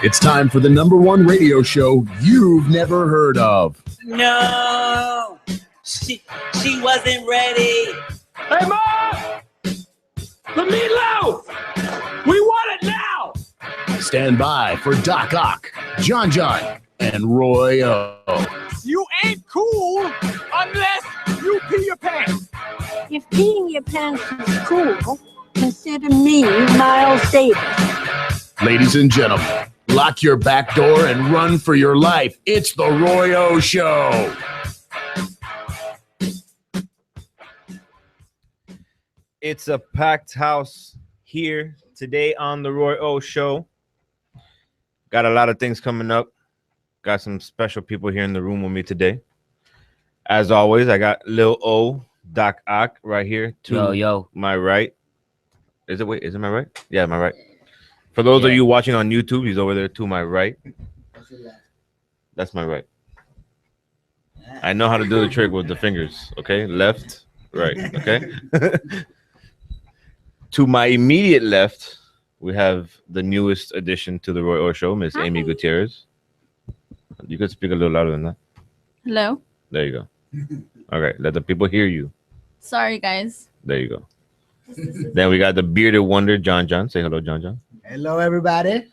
It's time for the #1 radio show you've never heard of. No, she wasn't ready. Hey, Mom! The meatloaf! We want it now! Stand by for Doc Ock, John, and Roy O. You ain't cool unless you pee your pants. If peeing your pants is cool, consider me Miles Davis. Ladies and gentlemen, lock your back door and run for your life. It's the Roy O Show. It's a packed house here today on the Roy O Show. Got a lot of things coming up. Got some special people here in the room with me today. As always, I got Lil O, Doc Ock right here to my right. Is it my right? Yeah, my right. For those of you watching on YouTube, he's over there to my right. That's my right. I know how to do the trick with the fingers. Okay, left, right. Okay. To my immediate left, we have the newest addition to the Roy O Show, Miss Amy Gutierrez. You could speak a little louder than that. Hello. There you go. Okay, let the people hear you. Sorry, guys. There you go. Then we got the bearded wonder, John. Say hello, John. Hello, everybody.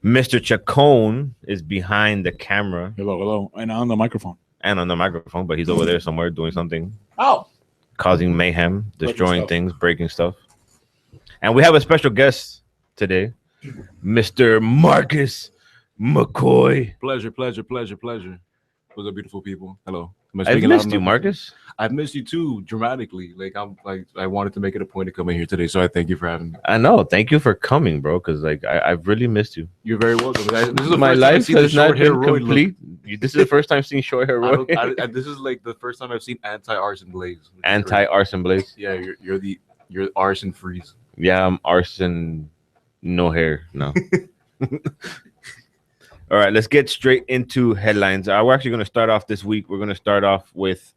Mr. Chacon is behind the camera. Hello. And on the microphone. But he's over there somewhere doing something. Oh. Causing mayhem, destroying things, breaking stuff. And we have a special guest today, Mr. Marcus McCoy. Pleasure. What's up, beautiful people? Hello. I've missed you, Marcus. I've missed you too, dramatically. I wanted to make it a point to come in here today, so I thank you for having me. I know. Thank you for coming, bro, because I've really missed you. You're very welcome. This is My life has not been complete. This is the first time seeing short hair Roy. This is like the first time I've seen anti-arson Blaze. Anti-arson Blaze. Yeah, you're arson freeze. Yeah, I'm arson, no hair. No. All right, let's get straight into headlines. We're actually going to start off this week. We're going to start off with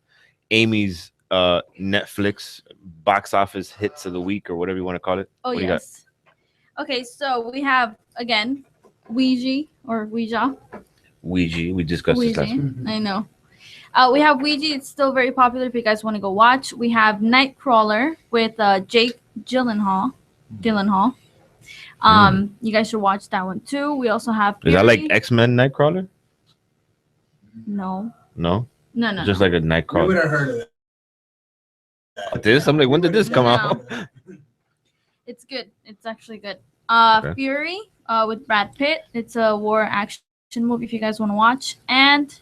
Amy's Netflix box office hits of the week, or whatever you want to call it. Oh, yes. Okay, so we have, again, Ouija. We discussed this last week. I know. We have Ouija. It's still very popular if you guys want to go watch. We have Nightcrawler with Jake Gyllenhaal. You guys should watch that one too. We also have Is that like X-Men Nightcrawler? No. Just like a Nightcrawler. We would have heard of it. This? I'm like, when did this come out? It's good. It's actually good. Okay. Fury with Brad Pitt. It's a war action movie if you guys want to watch. And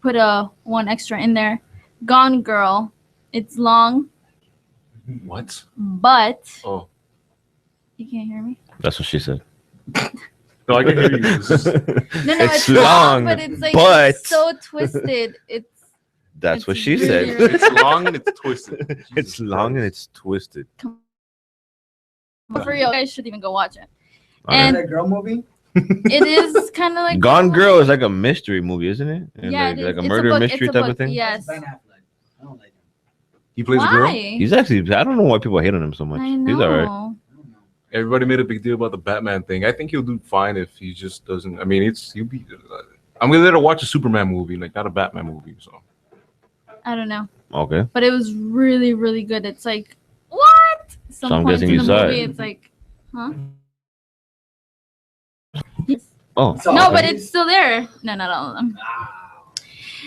put one extra in there. Gone Girl. It's long. What? But Oh. You can't hear me? That's what she said. No, I can hear you. It's long, but it's like it's so twisted. That's what she really said. It's long and it's twisted. It's long and it's twisted. For real, you guys should even go watch it. And that girl movie? It is kind of like Gone Girl is like a mystery movie, isn't it? And yeah, like a it's murder mystery type of thing. Yes. Ben Affleck. I don't like him. He plays Why? a girl? He's actually, I don't know why people hate on him so much. I know. He's all right. Everybody made a big deal about the Batman thing. I think he'll do fine if he just doesn't. I mean, he'll be. I'm gonna let her watch a Superman movie, like not a Batman movie. So I don't know. Okay. But it was really, really good. It's like what? Some So I'm points guessing in you the saw movie, it. it's like, huh? Oh. No, but it's still there. No, not all of them.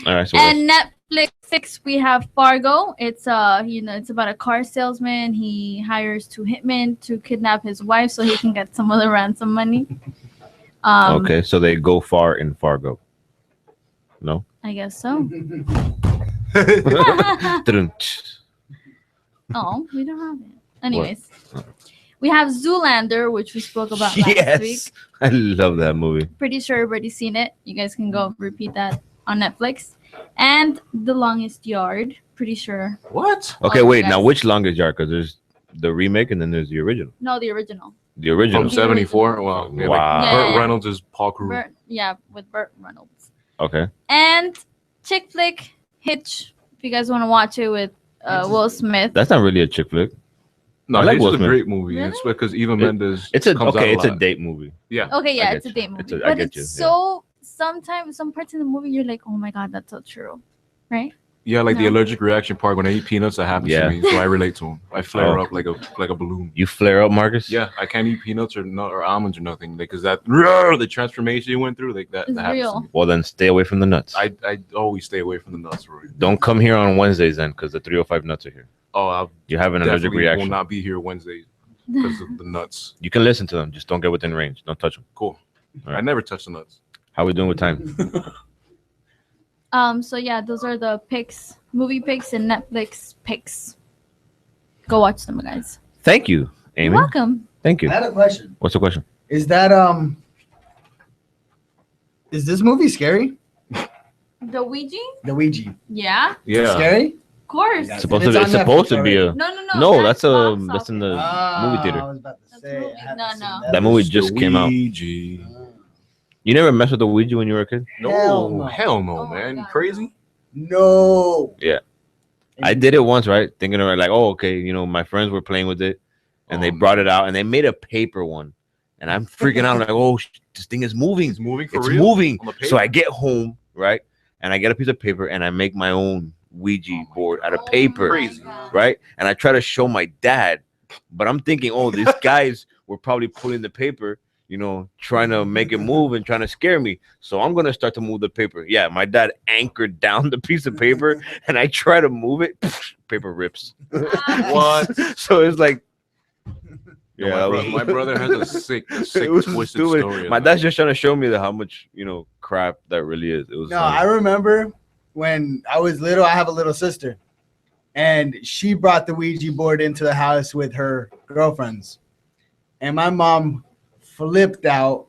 All right. So And Netflix, we have Fargo. It's it's about a car salesman. He hires two hitmen to kidnap his wife so he can get some of the ransom money. okay, so they go far in Fargo. No. I guess so. Oh, we don't have it. Anyways, we have Zoolander, which we spoke about last week. I love that movie. Pretty sure everybody's seen it. You guys can go repeat that on Netflix. And The Longest Yard. Pretty sure. What? Okay, Oh, wait. guys. Now, which Longest Yard? Because there's the remake and then there's the original. No, the original. The original. From '74. Wow. Yeah, Wow. Like Yeah, Burt yeah. Reynolds is Paul Crew. With Burt Reynolds. Okay. And chick flick Hitch. If you guys want to watch it with Will Smith. That's not really a chick flick. No, I like Haze Will is a Smith. great movie. Really? It's because Eva Mendes. It's a comes out okay. It's a lot. date movie. Yeah. Okay, yeah, I it's a get date you. movie, It's a- I but get it's you, yeah. so sometimes some parts in the movie you're like, oh my god, that's so true, right? Yeah, like the No. allergic reaction part when I eat peanuts, that happens Yeah. to me. So I relate to him. I flare Oh. up like a balloon. You flare up, Marcus? Yeah, I can't eat peanuts or almonds or nothing because the transformation you went through, like that It's happens real. to me. Well, then stay away from the nuts. I always stay away from the nuts, Roy. Don't come here on Wednesdays then, because the 305 nuts are here. Oh, I You have an allergic definitely reaction. will not be here Wednesday because of the nuts. You can listen to them, just don't get within range. Don't touch them. Cool. All right. I never touch the nuts. How we doing with time? So yeah, those are the picks, movie picks and Netflix picks. Go watch them, guys. Thank you, Amy. You're welcome. Thank I you. had a question. What's the question? Is that is this movie scary? The Ouija? The Ouija. Yeah, Yeah. Scary? of course. Yeah. Supposed It's to be, on it's supposed Netflix to be a No. no. That's box in the office. movie I theater. was about to That's say. movie. I haven't No, seen no. That movie just came out. Ouija. You never messed with the Ouija when you were a kid? Hell no. Hell no, Oh my man. God. Crazy? No. Yeah. I did it once, right? Thinking of it like, oh, okay, you know, my friends were playing with it, and they Oh, brought it out, and they made a paper one, and I'm freaking out, like, oh, this thing is moving. It's moving for It's real? moving. On the So I paper? get home, right, and I get a piece of paper, and I make my own Ouija Oh my board out of Oh paper, my Crazy. God. right? And I try to show my dad, but I'm thinking, oh, these guys were probably pulling the paper, you know, trying to make it move and trying to scare me. So I'm gonna start to move the paper. Yeah, my dad anchored down the piece of paper, and I try to move it, paper rips. What? So it's like, Yo, yeah, my brother has a sick it was twisted stupid. story. My of dad's that. just trying to show me how much, you know, crap that really is. It was No, funny. I remember when I was little, I have a little sister, and she brought the Ouija board into the house with her girlfriends. And my mom flipped out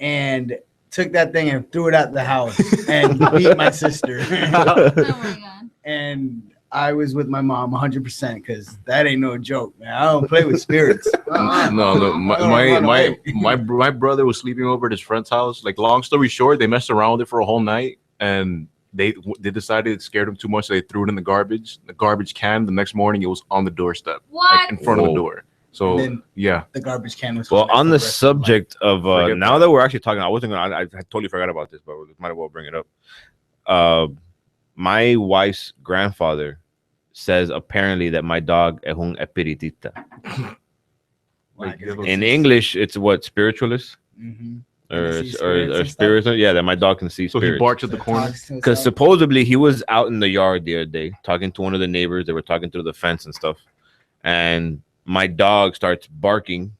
and took that thing and threw it at the house and beat my sister. Oh my god. And I was with my mom 100% because that ain't no joke, man. I don't play with spirits. No, my Oh, my run my, away. my brother was sleeping over at his friend's house. Like, long story short, they messed around with it for a whole night, and they decided it scared them too much. So they threw it in the garbage can. The next morning, it was on the doorstep, What? like in front of the Whoa. door. So And then- yeah, The garbage can was. Well, full on for the rest of my life. subject of Forget now that. that we're actually talking, I wasn't gonna. I totally forgot about this, but we might as well bring it up. My wife's grandfather says apparently that my dog es un espiritista. Like, In English, it's what, spiritualist Mhm. or Can he see spirits or and stuff? spirits? Yeah, that my dog can see so he spirits. barks at the corner. Because supposedly he was out in the yard the other day talking to one of the neighbors. They were talking through the fence and stuff. And my dog starts barking,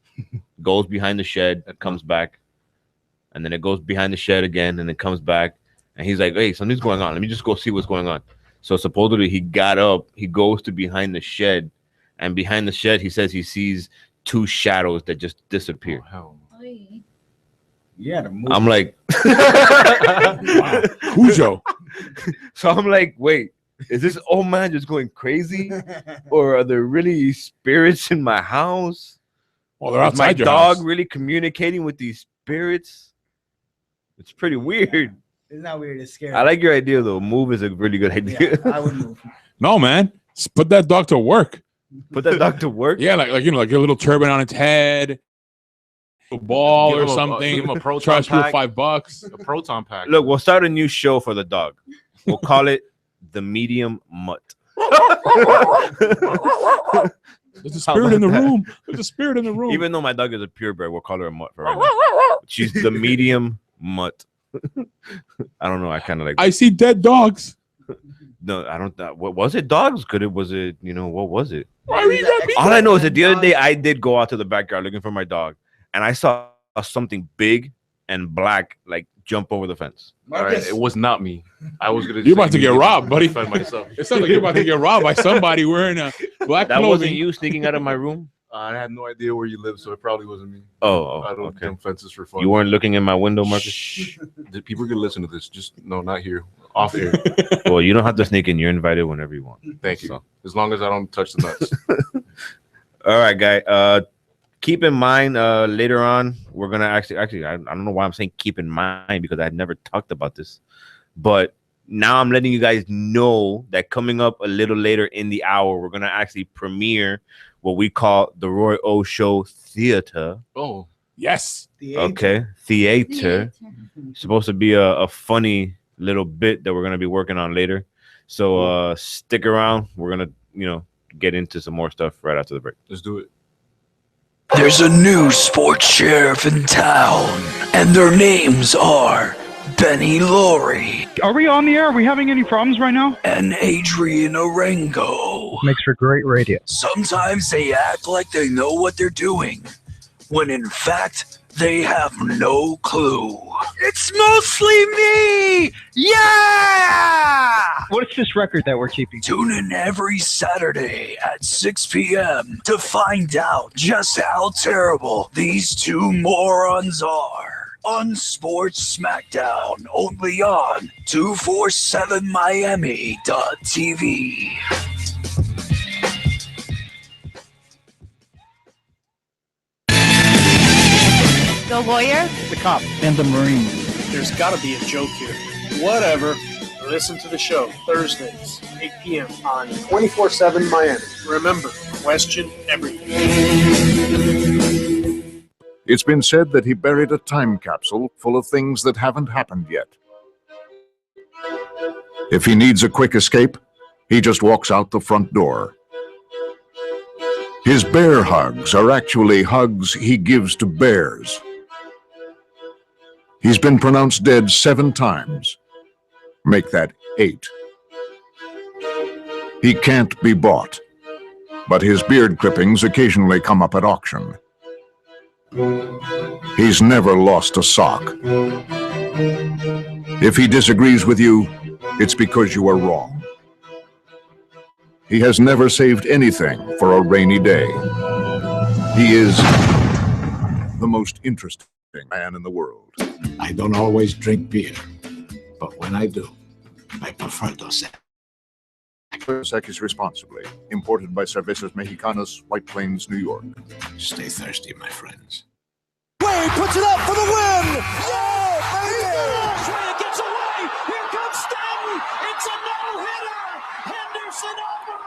goes behind the shed, comes back. And then it goes behind the shed again, and it comes back. And he's like, hey, something's going on. Let me just go see what's going on. So supposedly he got up, he goes to behind the shed. And behind the shed, he says he sees two shadows that just disappear. Oh, hell. Oy. Yeah, the movie. I'm like, Cujo. so I'm like, wait, is this old man just going crazy? Or are there really spirits in my house? Well, they're Is my outside your dog house. really communicating with these spirits? It's pretty weird. It's not weird. It's scary. I like your idea though. Move is a really good idea. Yeah, I would move. No, man. Put that dog to work. Put that dog to work. Yeah, like you know, like a little turban on its head, a ball Give or him a- something. give him a proton Charge for pack. $5. A proton pack. Look, we'll start a new show for the dog. We'll call it the Medium Mutt. There's a spirit in the room. There's a spirit in the room. Even though my dog is a purebred, we'll call her a mutt for right now. She's the Medium Mutt. I don't know. I kind of like. I see dead dogs. No, I don't. What was it? Dogs? Could it? Was it? You know, what was it? Why are you got me? All I know is that the other day I did go out to the backyard looking for my dog, and I saw something big and black like jump over the fence. All right, Marcus, it was not me. I was gonna. You're about to get robbed, buddy. Defend myself. It sounds like you're about to get robbed by somebody wearing a black That wasn't clothing. you sneaking out of my room. I had no idea where you lived, so it probably wasn't me. Oh, I don't okay. jump fences for fun. You weren't looking in my window, Marcus. Shh. The people can listen to this. Just no, not here. Off here. Well, you don't have to sneak in. You're invited whenever you want. Thank you. So. As long as I don't touch the nuts. All right, guy. Keep in mind, later on, we're gonna actually, I don't know why I'm saying keep in mind because I had never talked about this, but now I'm letting you guys know that coming up a little later in the hour, we're gonna actually premiere what we call the Roy O Show Theater. Oh, Yes. Okay, theater. Supposed to be a funny little bit that we're gonna be working on later. So stick around. We're gonna get into some more stuff right after the break. let's do it. There's a new sports sheriff in town, and their names are Benny Laurie Are we on the air? Are we having any problems right now? and Adrian Orengo. Makes for great radio. Sometimes they act like they know what they're doing, when in fact, they have no clue. It's mostly me! Yeah! What's this record that we're keeping? Tune in every Saturday at 6 p.m. to find out just how terrible these two morons are. On Sports Smackdown, only on 247miami.tv. The lawyer? The cop. And the Marine. There's got to be a joke here. Whatever. Listen to the show Thursdays, 8 p.m. on 24/7 Miami. Remember, question everything. It's been said that he buried a time capsule full of things that haven't happened yet. If he needs a quick escape, he just walks out the front door. His bear hugs are actually hugs he gives to bears. He's been pronounced dead 7 times. Make that 8. He can't be bought, but his beard clippings occasionally come up at auction. He's never lost a sock. If he disagrees with you, it's because you are wrong. He has never saved anything for a rainy day. He is the most interesting man in the world. I don't always drink beer, but when I do, I prefer Dos Equis responsibly. Imported by Cervezas Mexicanas, White Plains, New York. Stay thirsty, my friends. Wade puts it up for the win. Yeah, baby. Wade gets away. Here comes Stanton. It's a no-hitter. Henderson over.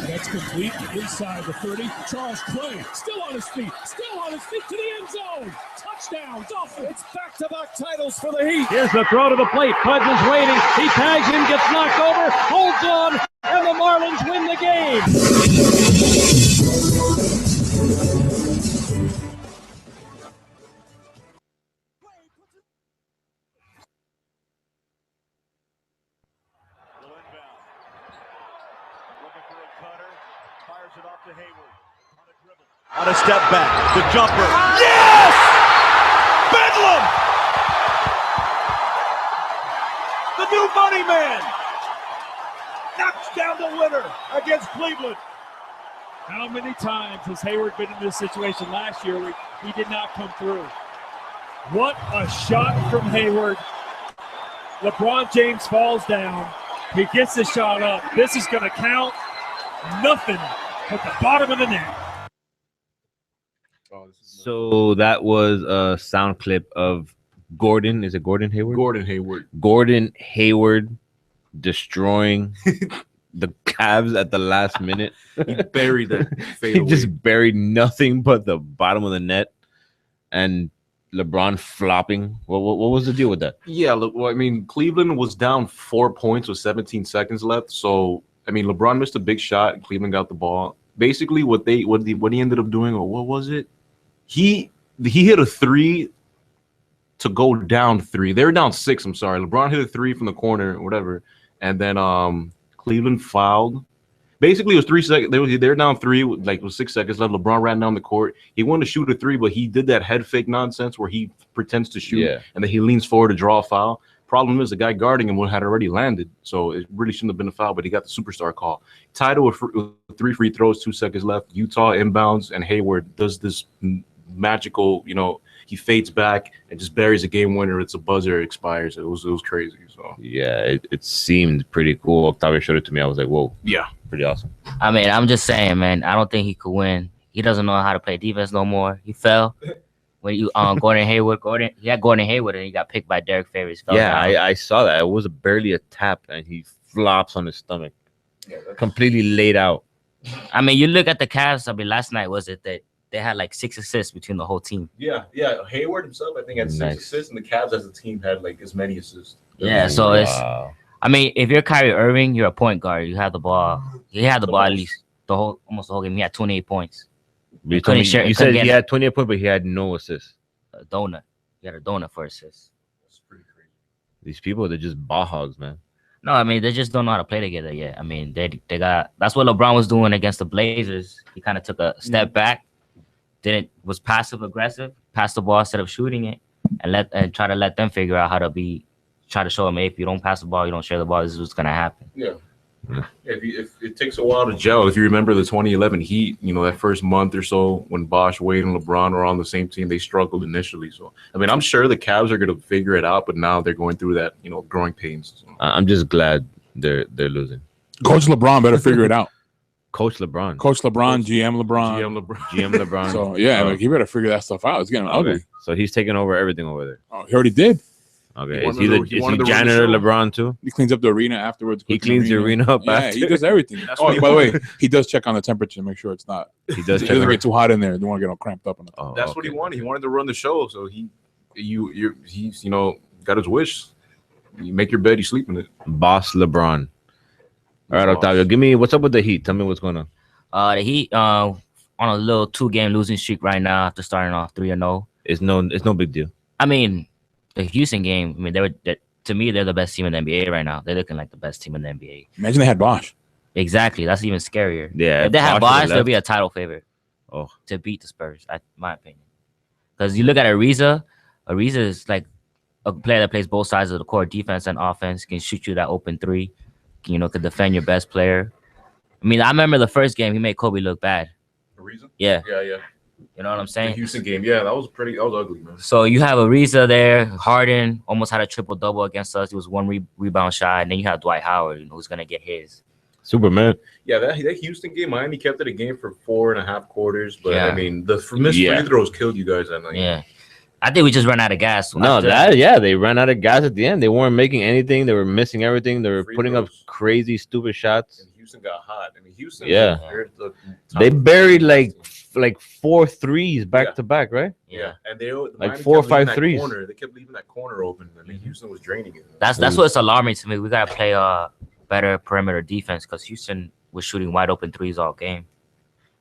That's complete inside the 30. Charles Clay still on his feet to the end zone. Touchdown, Dolphins. It's back-to-back titles for the Heat. Here's the throw to the plate. Pudge is waiting. He tags him, gets knocked over, holds on, and the Marlins win the game. On a step back, the jumper. Yes! Bedlam! The new money man knocks down the winner against Cleveland. How many times has Hayward been in this situation? Last year, he did not come through. What a shot from Hayward. LeBron James falls down. He gets the shot up. This is going to count. Nothing at the bottom of the net. So that was a sound clip of Gordon. Is it Gordon Hayward? Gordon Hayward. Gordon Hayward destroying the Cavs at the last minute. He buried that He fadeaway. just buried nothing but the bottom of the net, and LeBron flopping. What was the deal with that? Yeah, look, well, I mean, Cleveland was down 4 points with 17 seconds left. So, I mean, LeBron missed a big shot. Cleveland got the ball. Basically, what he ended up doing, or what was it? He hit a 3 to go down 3. They were down 6. I'm sorry. LeBron hit a 3 from the corner, or whatever, and then Cleveland fouled. Basically, it was 3 seconds. They were down 3 with 6 seconds left. LeBron ran down the court. He wanted to shoot a 3, but he did that head fake nonsense where he pretends to shoot, and then he leans forward to draw a foul. Problem is, the guy guarding him had already landed, so it really shouldn't have been a foul, but he got the superstar call. Tied with 3 free throws, 2 seconds left. Utah inbounds, and Hayward does this magical, he fades back and just buries a game winner. It's a buzzer, it expires. It was crazy. So yeah, it seemed pretty cool. Octavio showed it to me. I was like, whoa, yeah, pretty awesome. I mean, I'm just saying, man, I don't think he could win. He doesn't know how to play defense no more. He fell. when you Gordon Hayward, Gordon Hayward, and he got picked by Derek Favors. Yeah, I saw that. It was barely a tap, and he flops on his stomach, completely laid out. I mean, you look at the Cavs. I mean, last night was it that they had like 6 assists between the whole team. Yeah. Hayward himself, I think, had 6 assists, and the Cavs as a team had like as many assists. Yeah, so it's. I mean, if you're Kyrie Irving, you're a point guard. You have the ball. He had the ball at least almost the whole game. He had 28 points. You said he had 28 points, but he had no assists. A donut. He had a donut for assists. That's pretty crazy. These people, they're just ball hogs, man. No, I mean, they just don't know how to play together yet. I mean, they got. That's what LeBron was doing against the Blazers. He kind of took a step back, was passive aggressive, passed the ball instead of shooting it, and try to let them figure out how to be. Try to show them, hey, if you don't pass the ball, you don't share the ball, this is what's gonna happen. Yeah. If it takes a while to gel, if you remember the 2011 Heat, that first month or so when Bosh, Wade, and LeBron were on the same team, they struggled initially. So I mean, I'm sure the Cavs are going to figure it out, but now they're going through that, growing pains. So. I'm just glad they're losing. Coach LeBron better figure it out. Coach LeBron, GM LeBron. So yeah, he better figure that stuff out. It's getting ugly. So he's taking over everything over there. Oh, he already did. Okay, is he janitor LeBron too? He cleans up the arena afterwards. He cleans the arena up. Yeah, he does everything. By the way, he does check on the temperature to make sure it's not. He doesn't get too hot in there. Don't want to get all cramped up. That's what he wanted. He wanted to run the show, so he's got his wish. You make your bed, you sleep in it. Boss LeBron. All right, Octavio, give me what's up with the Heat. Tell me what's going on. The Heat on a little 2-game losing streak right now after starting off 3-0. It's no big deal. I mean. The Houston game, I mean, to me, they're the best team in the NBA right now. They're looking like the best team in the NBA. Imagine they had Bosh. Exactly. That's even scarier. Yeah. If they had Bosh, they'll be a title favorite. Oh. To beat the Spurs, in my opinion. Because you look at Ariza. Ariza is like a player that plays both sides of the court, defense and offense, can shoot you that open three, could defend your best player. I mean, I remember the first game, he made Kobe look bad. Ariza? Yeah. Yeah. You know what I'm saying? The Houston game, yeah, that was ugly, man. So you have Ariza there. Harden almost had a triple-double against us. He was 1 rebound shy. And then you have Dwight Howard, who's going to get his. Superman. Yeah, that Houston game, Miami kept it a game for 4.5 quarters. But, I mean, the missed free throws killed you guys that night. Yeah. I think we just ran out of gas. They ran out of gas at the end. They weren't making anything. They were missing everything. They were putting up crazy, stupid shots. And Houston got hot. I mean, Houston. Yeah. They buried like 4 threes back to back, right? Yeah, and they like 4 or 5 threes. They kept leaving that corner open. I mean, Houston was draining it. That's what's alarming to me. We gotta play better perimeter defense because Houston was shooting wide open threes all game.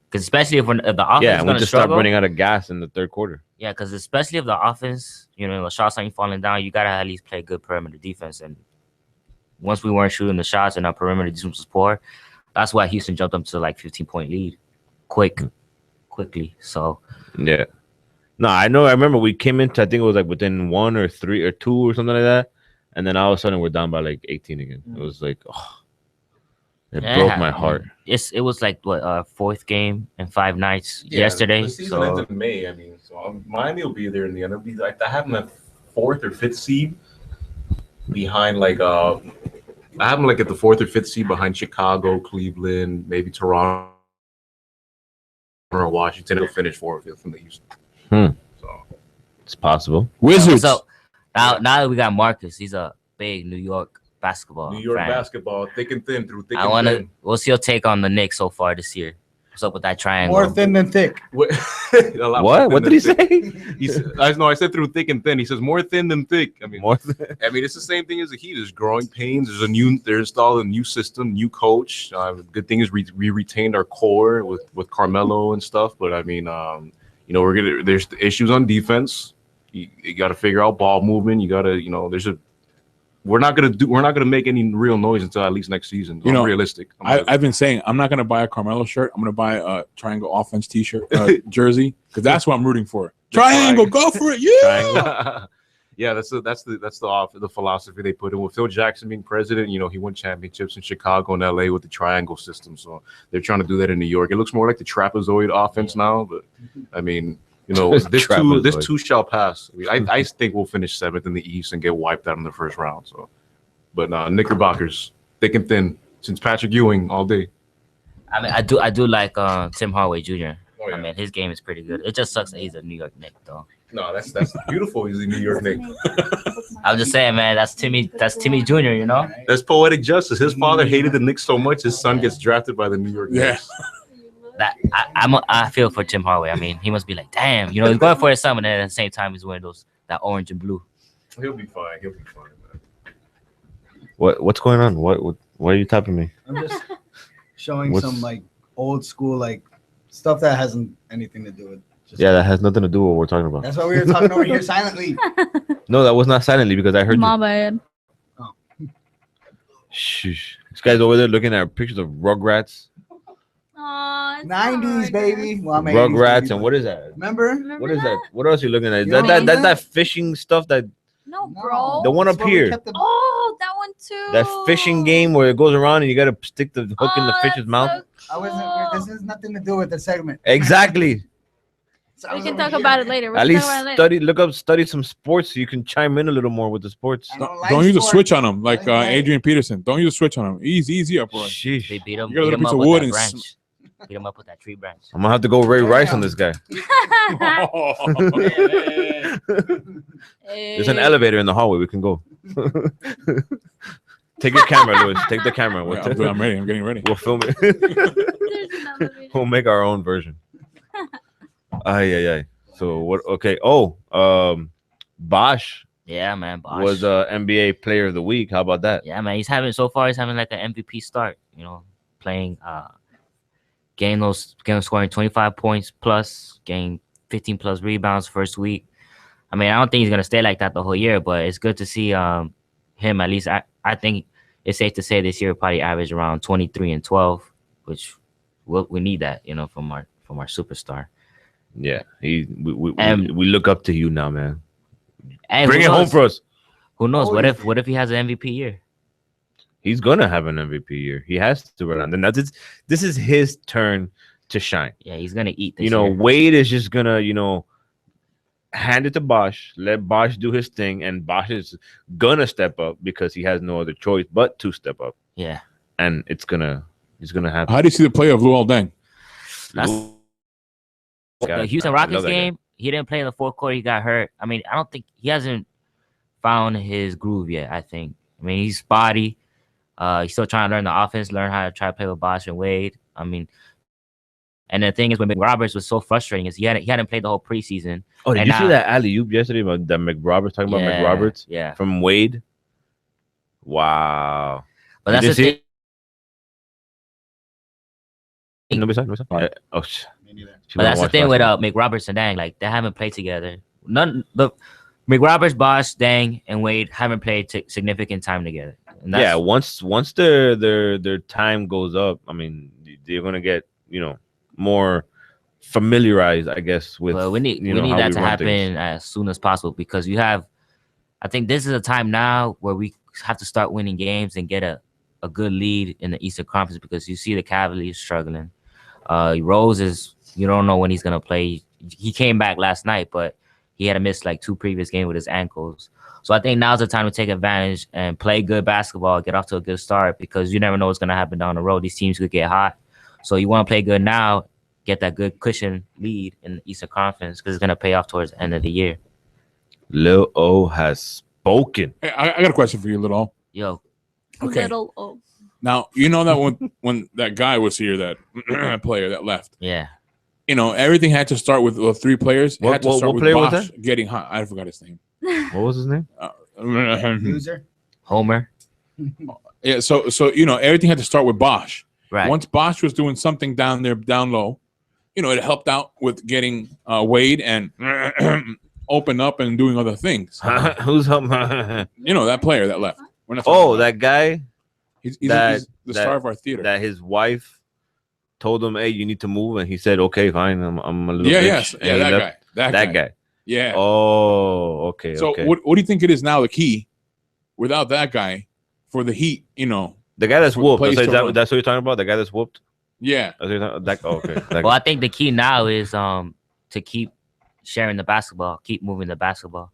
Because especially if the offense is we just start running out of gas in the third quarter. Yeah, because especially if the offense, the shots ain't falling down, you gotta at least play good perimeter defense. And once we weren't shooting the shots and our perimeter defense was poor, that's why Houston jumped up to like 15-point lead, quickly. So yeah, no, I know. I remember we came into, I think it was like within 1 or 3 or 2 or something like that, and then all of a sudden we're down by like 18 again. It was like, it broke my heart. It was like what 4th game in 5 nights yesterday. The season ends in May. I mean, so Miami will be there in the end. It'll be like I have them at 4th or 5th seed behind like I have them like at the 4th or 5th seed behind Chicago, Cleveland, maybe Toronto. Or Washington will finish 4th or 5th from the Houston. So it's possible. Wizards. So now that we got Marcus, he's a big New York basketball. Basketball, thick and thin through thick and thin. What's your take on the Knicks so far this year? What's up with that triangle? More thin than thick. What did he say? I said through thick and thin. He says more thin than thick. I mean, more thin. I mean, it's the same thing as the Heat. There's growing pains. They're installing a new system, new coach. Good thing is we retained our core with Carmelo and stuff. But I mean, there's issues on defense. You got to figure out ball movement. You got to, we're not gonna make any real noise until at least next season. I'm realistic. I've been saying I'm not gonna buy a Carmelo shirt. I'm gonna buy a Triangle Offense T-shirt jersey because that's what I'm rooting for. Triangle, go for it, yeah. Yeah, that's the philosophy they put in with Phil Jackson being president. He won championships in Chicago and LA with the triangle system. So they're trying to do that in New York. It looks more like the trapezoid offense now, but I mean. This too shall pass. I think we'll finish 7th in the East and get wiped out in the first round. So, but Knickerbockers, thick and thin, since Patrick Ewing all day. I mean, I do like Tim Hardaway Jr. I mean, his game is pretty good. It just sucks that he's a New York Knick, though. No, that's beautiful. He's a New York Knick. I'm just saying, man. That's Timmy Jr. You know. That's poetic justice. His father hated the Knicks so much, his son gets drafted by the New York Knicks. That I feel for Tim Hardaway. I mean, he must be like, damn, you know, he's going for his son, and then at the same time, he's wearing that orange and blue. He'll be fine. He'll be fine, man. What's going on? What are you tapping me? I'm just showing some like old school like stuff that hasn't anything to do with. Yeah, that has nothing to do with what we're talking about. That's why we were talking over here silently. No, that was not silently because I heard My you. bad. Shush. This guy's over there looking at pictures of Rugrats. Aw, 90s, baby. Well, I'm 80s, Rugrats, baby, and what is that? Remember? What is that? What else are you looking at? You don't remember That's that? that fishing stuff that No, bro. the one up here. Oh, that one too. That fishing game where it goes around and you gotta stick the hook in the fish's mouth. I wasn't. This has nothing to do with the segment. Exactly. We can talk about it later. At least study some sports so you can chime in a little more with the sports. Don't use a switch on him like Adrian Peterson. Don't use a switch on him. Easy up, bro. Sheesh. They beat him. You got a Beat little him piece up of with wood that and branch. Beat him up with that tree branch. I'm gonna have to go Ray Rice on this guy. There's an elevator in the hallway. We can go. Take your camera, Louis. Take the camera. Yeah, I'm ready. I'm getting ready. We'll film it. We'll make our own version. Ay. So what? Okay. Oh, Bosch. Yeah, man. Bosch was NBA Player of the Week. How about that? Yeah, man. He's having like an MVP start. You know, playing, getting scoring 25 points plus, getting 15 plus rebounds first week. I mean, I don't think he's gonna stay like that the whole year, but it's good to see him at least. I think it's safe to say this year probably average around 23 and 12, which we need that, you know, from our superstar. Yeah, we look up to you now, man. And bring it home for us. Who knows? What if he has an MVP year? He's gonna have an MVP year. He has to run on. And this is his turn to shine. Yeah, he's gonna eat this You know, year. Wade is just gonna, hand it to Bosch, let Bosch do his thing, and Bosch is gonna step up because he has no other choice but to step up. Yeah. And he's gonna happen. How do you see the play of Luol Deng? The Houston Rockets game, he didn't play in the fourth quarter. He got hurt. I mean, I don't think he hasn't found his groove yet. I mean, he's spotty. He's still trying to learn the offense, learn how to try to play with Bosch and Wade. I mean, and the thing is, when McRoberts was so frustrating is he hadn't played the whole preseason. Oh, did you see that alley-oop yesterday about that McRoberts talking about McRoberts? Yeah. From Wade. Wow. But that's the thing. Nobody saw? Oh, But that's the thing with McRoberts and Dang, like they haven't played together. McRoberts, Bosch, Dang, and Wade haven't played significant time together. And yeah, once their time goes up, I mean, they're gonna get more familiarized, I guess. With we need that to happen as soon as possible because I think this is a time now where we have to start winning games and get a good lead in the Eastern Conference because you see the Cavaliers struggling. Rose you don't know when he's gonna play. He came back last night, but he had to miss like 2 previous games with his ankles. So I think now's the time to take advantage and play good basketball, get off to a good start because you never know what's gonna happen down the road. These teams could get hot. So you want to play good now, get that good cushion lead in the Eastern Conference because it's gonna pay off towards the end of the year. Lil O has spoken. Hey, I got a question for you, Lil O. Yo. Okay. Little O. Now you know that when that guy was here, that player that left. Yeah. Everything had to start with 3 players. It had to start what with player was Bosch that? getting hot. I forgot his name. What was his name? Loser. Homer. Yeah. So everything had to start with Bosch. Right. Once Bosch was doing something down there, down low, it helped out with getting Wade and open up and doing other things. Who's helping? That player that left. We're not Oh, that guy. He's the star of our theater. That his wife told him, "Hey, you need to move," and he said, "Okay, fine. I'm a little Yeah, bitch." yes. And Yeah, he that left. guy. That guy. Yeah. Oh, okay. So okay. what do you think it is now the key without that guy for the Heat, The guy that's for whooped. plays to run? That's what you're talking about. The guy that's whooped. Yeah. That's what you're talking about? Okay. That Well, guy. I think the key now is to keep sharing the basketball, keep moving the basketball.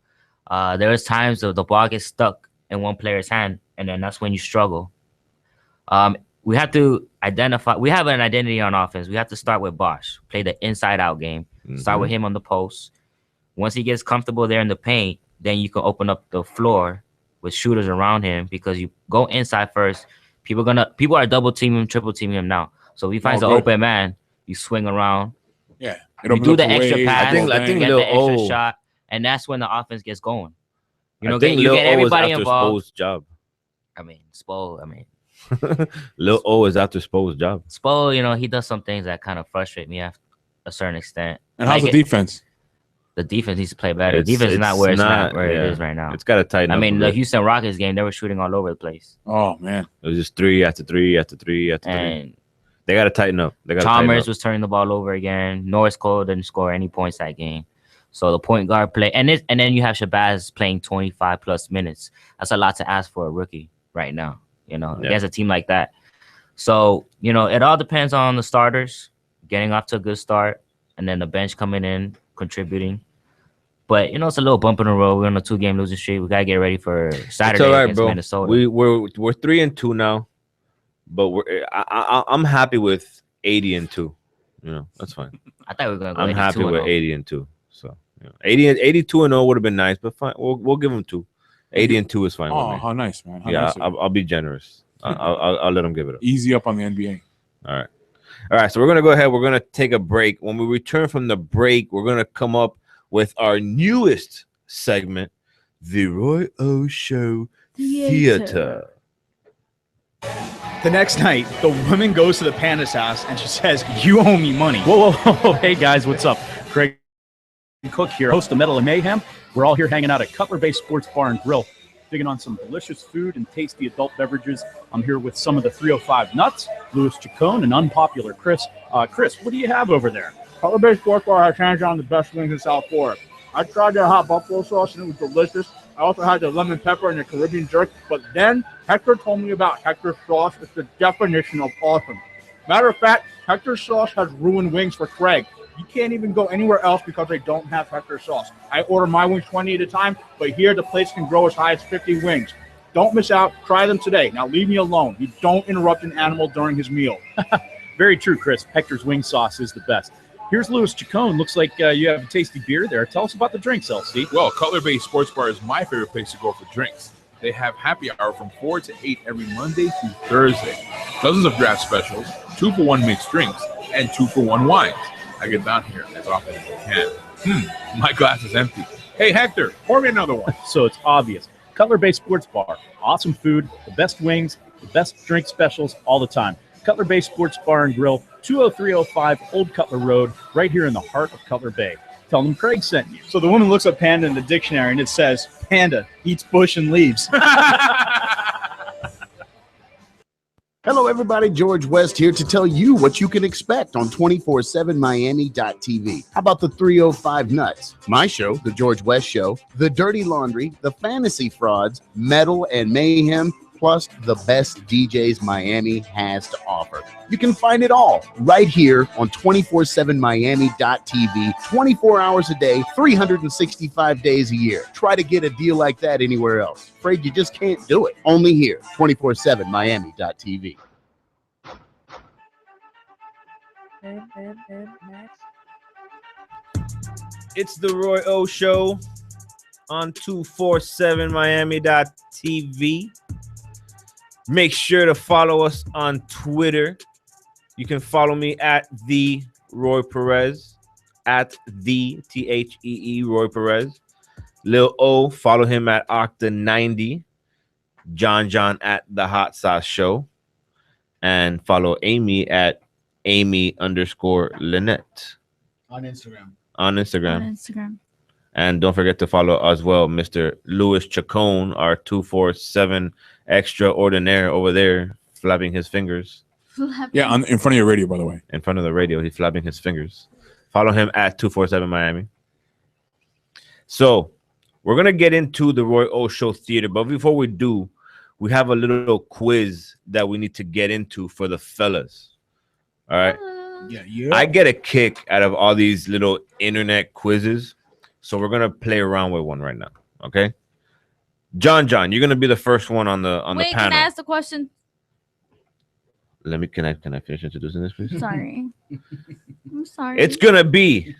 There is times the ball gets stuck in one player's hand, and then that's when you struggle. We have to identify. We have an identity on offense. We have to start with Bosch. Play the inside-out game. Start with him on the post. Once he gets comfortable there in the paint, then you can open up the floor with shooters around him because you go inside first. People are double teaming him, triple teaming him now. So if he finds an open man, you swing around. Yeah. You do the extra way. pass. I think get Lil the extra O- shot, and that's when the offense gets going. You know, I think you Lil get O is everybody after involved. Spo's job. I mean, Spo. I mean, Lil O is after Spo's job. Spo. You know, he does some things that kind of frustrate me after a certain extent. And how's the defense? The defense needs to play better. Defense is not where it's not where it is right now. It's got to tighten up. I mean, a the bit. Houston Rockets game, they were shooting all over the place. Oh man, it was just 3 after 3 after 3 after 3. And they got to tighten up. They got Chalmers was turning the ball over again. Norris Cole didn't score any points that game. So the point guard play, and then you have Shabazz playing 25 plus minutes. That's a lot to ask for a rookie right now. You know, against a team like that. So you know, it all depends on the starters getting off to a good start, and then the bench coming in contributing. But you know, it's a little bump in the road. We're on a 2-game losing streak. We gotta get ready for Saturday all right, against bro. Minnesota. We're 3-2 now, but I'm happy with 80-2. You know, that's fine. I thought we were gonna go. I'm happy with 82-0. 80-2. So 82-0 would have been nice, but fine. We'll give them 2. 80-2 is fine. Oh, with me. how nice, man. How Yeah, nice of you. I'll be generous. I'll let them give it up. Easy up on the NBA. All right. So we're gonna go ahead. We're gonna take a break. When we return from the break, we're gonna come up with our newest segment, the Roy O Show Theater. The next night, the woman goes to the Panda's house and she says, "You owe me money." Whoa, whoa, whoa. Hey, guys, what's up? Craig Cook here, host of Metal and Mayhem. We're all here hanging out at Cutler Bay Sports Bar and Grill, digging on some delicious food and tasty adult beverages. I'm here with some of the 305 Nuts, Louis Chacon, and Unpopular Chris. Chris, what do you have over there? Cutler Bay Sports Bar has hands down the best wings in South Florida. I tried their hot buffalo sauce and it was delicious. I also had the lemon pepper and the Caribbean jerk, but then Hector told me about Hector's sauce. It's the definition of awesome. Matter of fact, Hector's sauce has ruined wings for Craig. You can't even go anywhere else because they don't have Hector's sauce. I order my wings 20 at a time, but here the place can grow as high as 50 wings. Don't miss out. Try them today. Now leave me alone. You don't interrupt an animal during his meal. Very true, Chris. Hector's wing sauce is the best. Here's Louis Chacon. Looks like you have a tasty beer there. Tell us about the drinks, LC. Well, Cutler Bay Sports Bar is my favorite place to go for drinks. They have happy hour from 4 to 8 every Monday through Thursday. Dozens of draft specials, 2-for-1 mixed drinks, and 2-for-1 wines. I get down here as often as I can. My glass is empty. Hey, Hector, pour me another one. So it's obvious. Cutler Bay Sports Bar. Awesome food, the best wings, the best drink specials all the time. Cutler Bay Sports Bar and Grill, 20305 Old Cutler Road, right here in the heart of Cutler Bay. Tell them Craig sent you. So the woman looks up panda in the dictionary and it says, "Panda eats bush and leaves." Hello, everybody. George West here to tell you what you can expect on 247miami.tv. How about the 305 Nuts? My show, The George West Show, The Dirty Laundry, The Fantasy Frauds, Metal and Mayhem, plus the best DJs Miami has to offer. You can find it all right here on 247miami.tv, 24 hours a day, 365 days a year. Try to get a deal like that anywhere else. Afraid you just can't do it. Only here, 247miami.tv. It's the Roy O Show on 247miami.tv. Make sure to follow us on Twitter. You can follow me at the Roy Perez, at the THEE Roy Perez. Lil O, follow him at Octa90. John at the Hot Sauce Show. And follow Amy at Amy_Lynette. On Instagram. On Instagram. On Instagram. And don't forget to follow as well Mr. Louis Chacon, our 247 extraordinaire over there, flapping his fingers. Yeah, in front of your radio, by the way. In front of the radio, he's flapping his fingers. Follow him at 247 Miami. So we're going to get into the Roy O Show Theater. But before we do, we have a little quiz that we need to get into for the fellas. All right. Yeah. I get a kick out of all these little internet quizzes. So we're going to play around with one right now. Okay. John, you're going to be the first one on the Wait, panel. can I ask the question? Can I finish introducing this, please? Sorry. I'm sorry. It's going to be,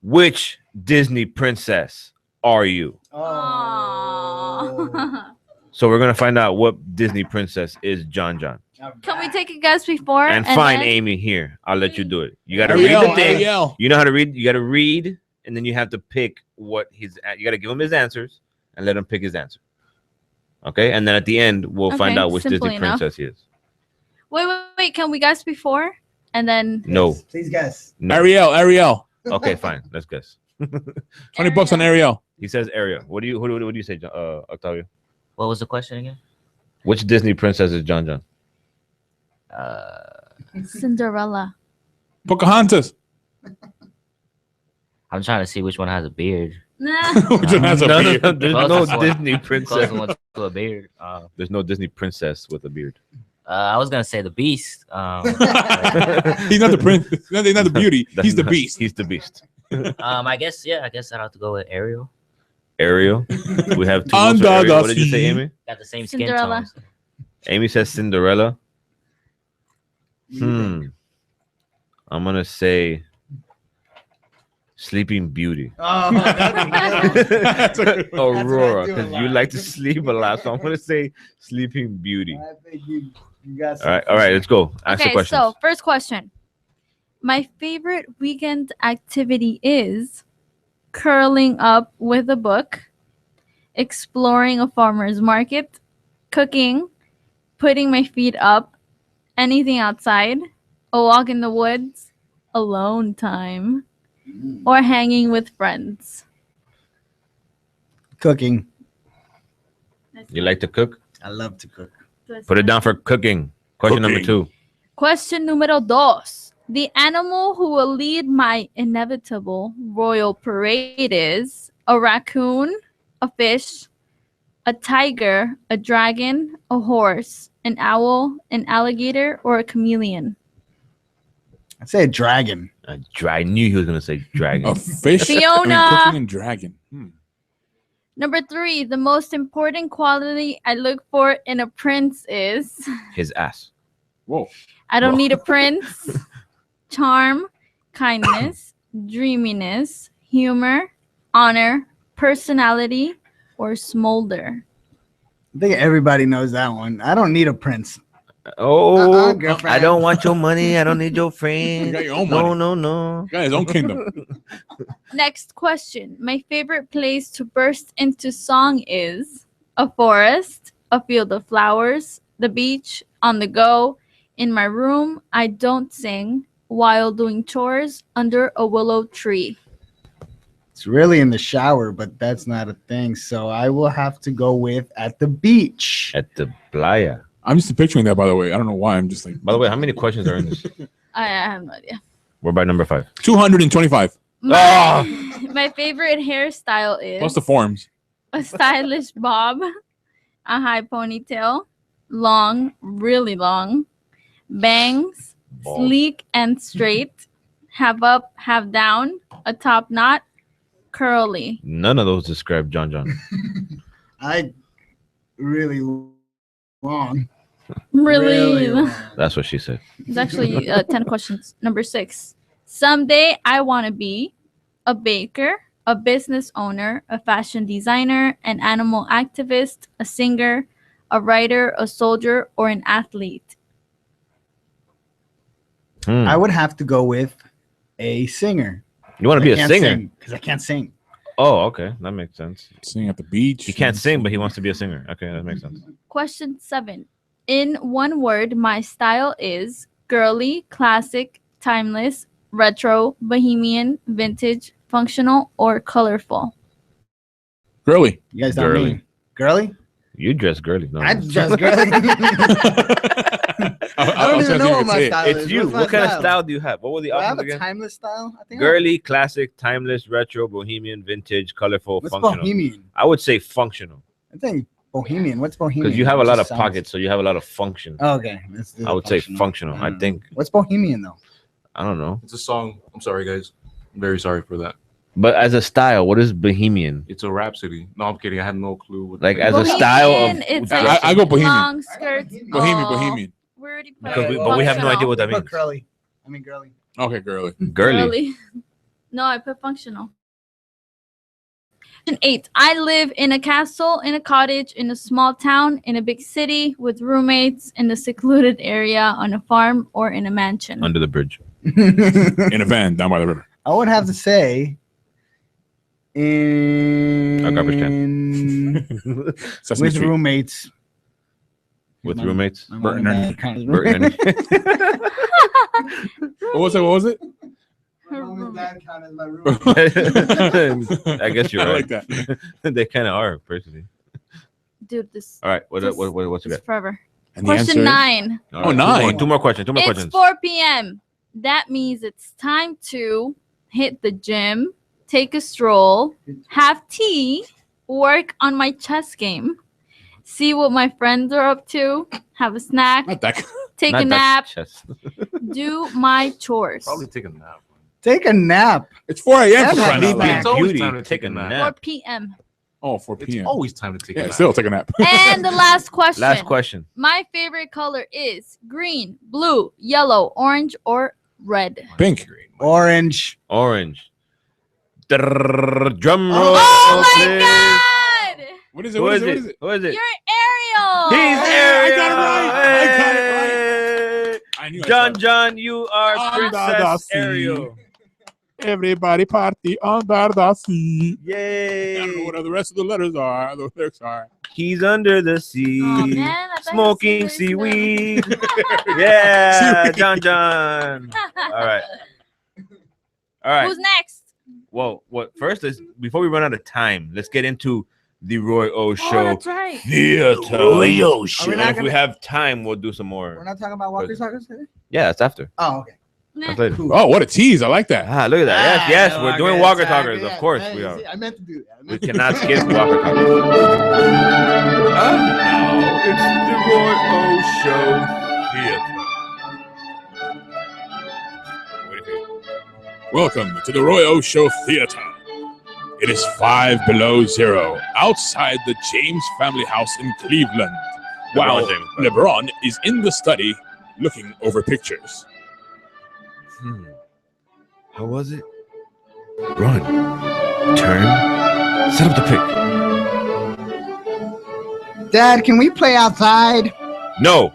Which Disney princess are you? Aww. So we're gonna find out what Disney princess is John John. Can we take a guess before? And find then- Amy here. I'll let you do it. You gotta Ariel, read the thing. Ariel. You know how to read. You gotta read, and then you have to pick what his. You gotta give him his answers and let him pick his answer. Okay, and then at the end we'll find Okay, out which simple Disney enough. princess he is. Wait. Can we guess before? And then No. Please guess. No. Ariel. Okay, fine. Let's guess. $20 on Ariel. He says Ariel. What do you say, Octavio? What was the question again? Which Disney princess is John John? Cinderella. Pocahontas. I'm trying to see which one has a beard. Nah. Which one has a No, beard? there's no Closest one- Disney princess. closest one to a beard. There's no Disney princess with a beard. I was gonna say the Beast. He's not the prince. He's not the beauty. He's the beast. He's the beast. I guess I'd have to go with Ariel. Ariel. We have two. Under votes for Ariel. the What did you say, sea. Amy? Got the same skin Cinderella. tones. Amy says Cinderella. I'm gonna say Sleeping Beauty. Oh, that's good. Aurora, do a because you lot. like to sleep a lot. So I'm gonna say Sleeping Beauty. I think you got All right, let's go. Ask the Okay, question. so first question. My favorite weekend activity is curling up with a book, exploring a farmer's market, cooking, putting my feet up, anything outside, a walk in the woods, alone time, or hanging with friends. Cooking. You like to cook? I love to cook. Put it down for cooking. Question number 2. Question número 2. The animal who will lead my inevitable royal parade is a raccoon, a fish, a tiger, a dragon, a horse, an owl, an alligator, or a chameleon. I'd say a dragon. I knew he was gonna say dragon. A fish. Fiona. Cooking and dragon. Number 3, the most important quality I look for in a prince is His ass. Whoa. I don't need a prince. Charm, kindness, dreaminess, humor, honor, personality, or smolder. I think everybody knows that one. I don't need a prince. Oh, girlfriend. I don't want your money. I don't need your friend. You got your own No, money. no, no. He got his own kingdom. Next question. My favorite place to burst into song is a forest, a field of flowers, the beach, on the go, in my room. I don't sing while doing chores under a willow tree. It's really in the shower, but that's not a thing. So I will have to go with at the beach. At the playa. I'm just picturing that, by the way. I don't know why. I'm just like. By the way, how many questions are in this? I have no idea. We're by number 5. 225. My favorite hairstyle is Plus the forms. a stylish bob, a high ponytail, long, really long, bangs, sleek and straight, have up, have down, a top knot, curly. None of those describe John John. I really long. Really? long. That's what she said. It's actually 10 questions. Number 6. Someday I want to be a baker, a business owner, a fashion designer, an animal activist, a singer, a writer, a soldier, or an athlete. I would have to go with a singer. You want to be a singer? Because I can't sing. Oh, okay. That makes sense. Sing at the beach. He can't sing, but he wants to be a singer. Okay, that makes sense. Question 7. In one word, my style is girly, classic, timeless, retro, bohemian, vintage, functional, or colorful. Girly. You guys don't Girly. mean girly? You dress girly. No, I no. dress girly. I don't even know what my style is. It's you. What's my What kind of style do you have? What were the Do I have options a again? timeless style? I think Girly, classic, timeless, retro, bohemian, vintage, colorful, What's functional. bohemian? I would say functional I think bohemian. What's bohemian? because you have a It lot of just sounds- pockets, so you have a lot of function. Oh, okay. Let's do I would say functional. functional. I think. What's bohemian though? I don't know. It's a song. I'm sorry, guys. I'm very sorry for that. But as a style, what is bohemian? It's a rhapsody. No, I'm kidding. I had no clue. What Like that as a is. style of. It's I like go bohemian. long skirts. Bohemian, Oh, bohemian. we already put Because but we have no idea what that Put means. curly. I mean girly. Okay, girly. Girly. Girly. No, I put functional. 8. I live in a castle, in a cottage, in a small town, in a big city, with roommates, in a secluded area, on a farm, or in a mansion. Under the bridge. In a van down by the river. I would have to say in A garbage can. Sesame with Street. roommates. With roommates. Bert and Ernie. Bert and Ernie. What was it? I guess you're I right. like that. They kind of are, personally. Dude, this All right, what's you is got? forever. And the Question answer is- 9. All Oh, right, 9. Two more questions. It's 4 p.m. That means it's time to hit the gym, take a stroll, have tea, work on my chess game, see what my friends are up to, have a snack, take a nap, do my chores. Probably take a nap. Take a nap. It's 4 a.m. That's for crying out Sleeping loud. It's always Beauty, time to take a 4 nap. p.m. Oh, 4 It's p.m. always time to take a Yeah, nap. still take a nap. And the last question. Last question. My favorite color is green, blue, yellow, orange, or red. Pink. Orange. Orange. Drum roll. Oh my please. God! What is it? Who What is is it? What it? is it? Who is it? You're Ariel. He's Hey, Ariel. I got it right. I knew I saw it. John, you are Under the Princess sea. Ariel. Everybody party under the sea. Yay. I don't know what the rest of the letters are. The lyrics are. He's under the sea, Oh, man, I thought smoking you said seaweed. Yeah, Seaweed. John. All right. All right. Who's next? Well, first is before we run out of time, let's get into the Roy O Show. Oh, that's right. Theater. Roy O And Show. if we have time, we'll do some more. We're not talking about walkers today? Yeah, that's after. Oh, okay. That's later. Oh, what a tease. I like that. Ah, look at that. Yes, Ah, we're doing okay, Walker sorry, Talkers. yeah, Of course yeah, we are. I meant to do that. We cannot skip Walker Talkers. And now it's the Roy O Show Theater. Welcome to the Roy O Show Theater. It is 5 below zero outside the James family house in Cleveland, while James. LeBron is in the study looking over pictures. How was it? Run. Turn. Set up the pick. Dad, can we play outside? No.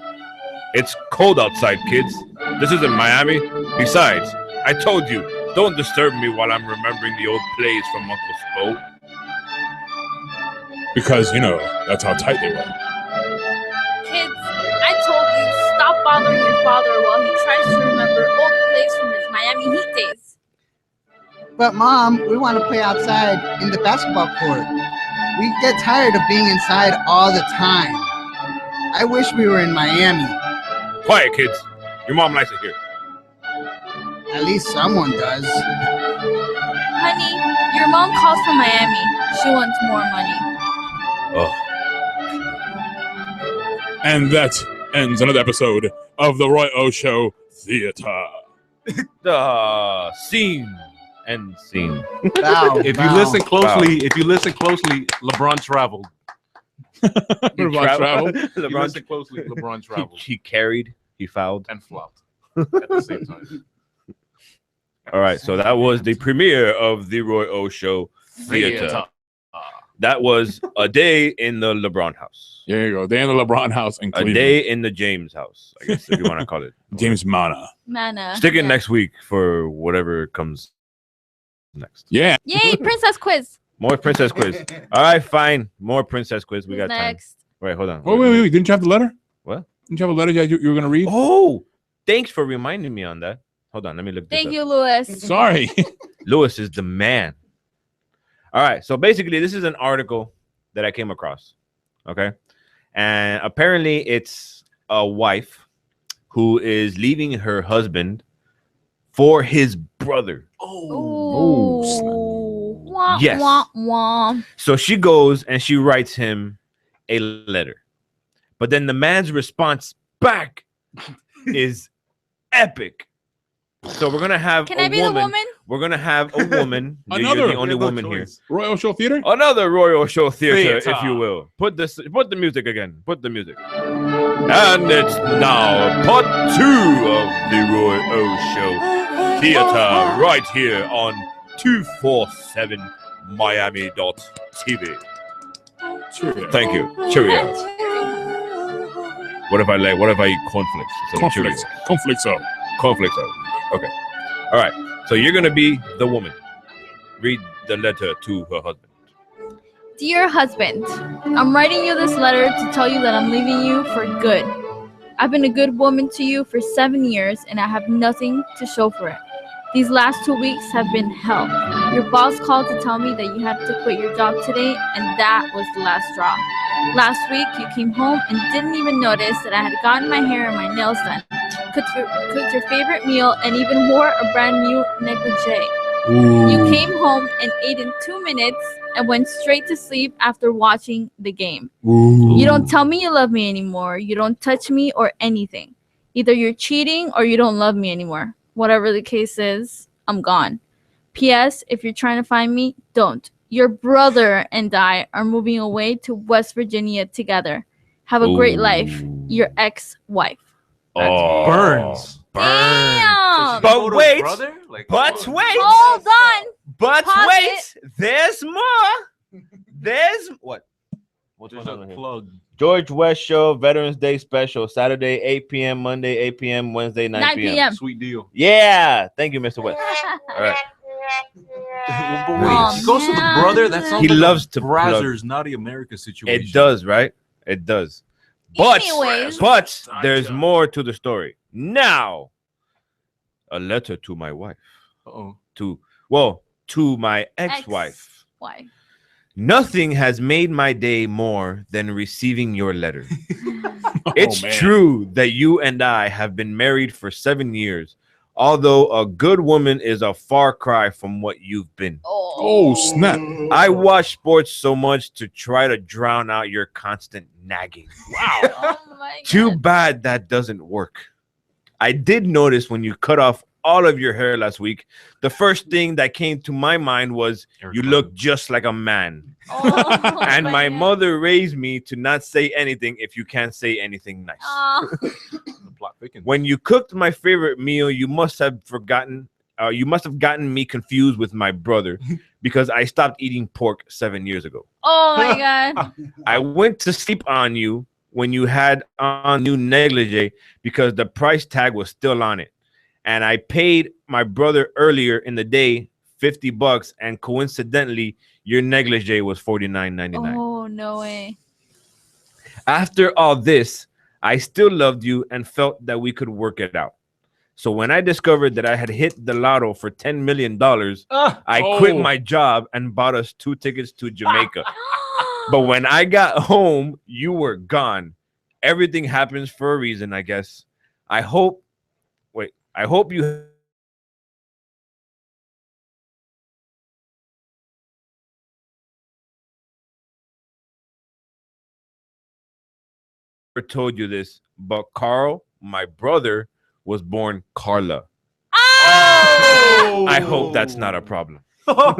It's cold outside, kids. This isn't Miami. Besides, I told you, don't disturb me while I'm remembering the old plays from Uncle Spo. Because, that's how tight they were. Kids, I told you, stop bothering your father while he tries to remember old plays from his Miami Heat days. But Mom, we want to play outside in the basketball court. We get tired of being inside all the time. I wish we were in Miami. Quiet, kids. Your mom likes it here. At least someone does. Honey, your mom calls from Miami. She wants more money. Oh. And that ends another episode of the Roy O Show Theater. The scene. End scene. If you listen closely, LeBron traveled. LeBron traveled. If you LeBron listen closely, LeBron traveled He carried, he fouled. and flopped at the same time. All right, so that was the premiere of the Roy O Show Theater. That was a day in the LeBron house. There you go. Day in the LeBron house in A Cleveland. day in the James house, I guess, if you want to call it. James Mana. Mana. Stick it next week for whatever comes next. Yeah. Yay, princess quiz. More princess quiz. All right, fine. More princess quiz. We got Next. time. Wait, hold on. Wait. Didn't you have the letter? What? Didn't you have a letter that you were going to read? Oh, thanks for reminding me on that. Hold on, let me look this Thank up. you, Louis. Sorry. Lewis is the man. All right, so basically, this is an article that I came across. Okay, and apparently, it's a wife who is leaving her husband for his brother. Wah, Yes. wah, wah. So she goes and she writes him a letter, but then the man's response back is epic. So we're gonna have Can a I be the woman? We're gonna have a woman. Another. You're the only woman here. Royal Show Theater? Another Royal Show Theater, Theater. if you will. Put the music again. Put the music. And it's now part 2 of the Roy O Show Theater, right here on 247miami.tv. Thank you. Cheerio. What if I eat cornflakes? Conflicts up. Cornflakes out. Okay. All right. So you're gonna be the woman. Read the letter to her husband. Dear husband, I'm writing you this letter to tell you that I'm leaving you for good. I've been a good woman to you for 7 years and I have nothing to show for it. These last 2 weeks have been hell. Your boss called to tell me that you had to quit your job today, and that was the last straw. Last week, you came home and didn't even notice that I had gotten my hair and my nails done, cooked your favorite meal, and even wore a brand new negligee. You came home and ate in 2 minutes and went straight to sleep after watching the game. You don't tell me you love me anymore. You don't touch me or anything. Either you're cheating or you don't love me anymore. Whatever the case is, I'm gone. P.S. If you're trying to find me, don't. Your brother and I are moving away to West Virginia together. Have a great life. Your ex-wife. Burns. Damn. But wait. But wait. Hold on. But Pause wait. it. There's more. There's what? What's There's going on a here? plug. George West Show Veterans Day special, Saturday 8 p.m., Monday 8 p.m., Wednesday 9 p.m. Sweet deal. Yeah. Thank you, Mr. West. All right. But wait, he goes to the brother. That sounds He like loves to Brazzers, plug. Naughty America situation. It does, right? It does. But Anyways. there's more to the story. Now, a letter to my wife. Uh-oh. To my ex-wife. Ex-wife. Nothing has made my day more than receiving your letter. It's true that you and I have been married for 7 years, although a good woman is a far cry from what you've been. Oh, snap. I watch sports so much to try to drown out your constant nagging. Wow. Oh my Too bad that doesn't work. I did notice when you cut off all of your hair last week, the first thing that came to my mind was you look just like a man. Oh, And my mother raised me to not say anything if you can't say anything nice. When you cooked my favorite meal, you must have gotten me confused with my brother because I stopped eating pork 7 years ago. Oh my God. I went to sleep on you when you had on new negligee because the price tag was still on it. And I paid my brother earlier in the day $50, and coincidentally, your negligee was $49.99. Oh, no way. After all this, I still loved you and felt that we could work it out. So when I discovered that I had hit the lotto for $10 million, I quit my job and bought us 2 tickets to Jamaica. But when I got home, you were gone. Everything happens for a reason, I guess. I hope you told you this, but Carl, my brother, was born Carla. Oh! I hope that's not a problem. Oh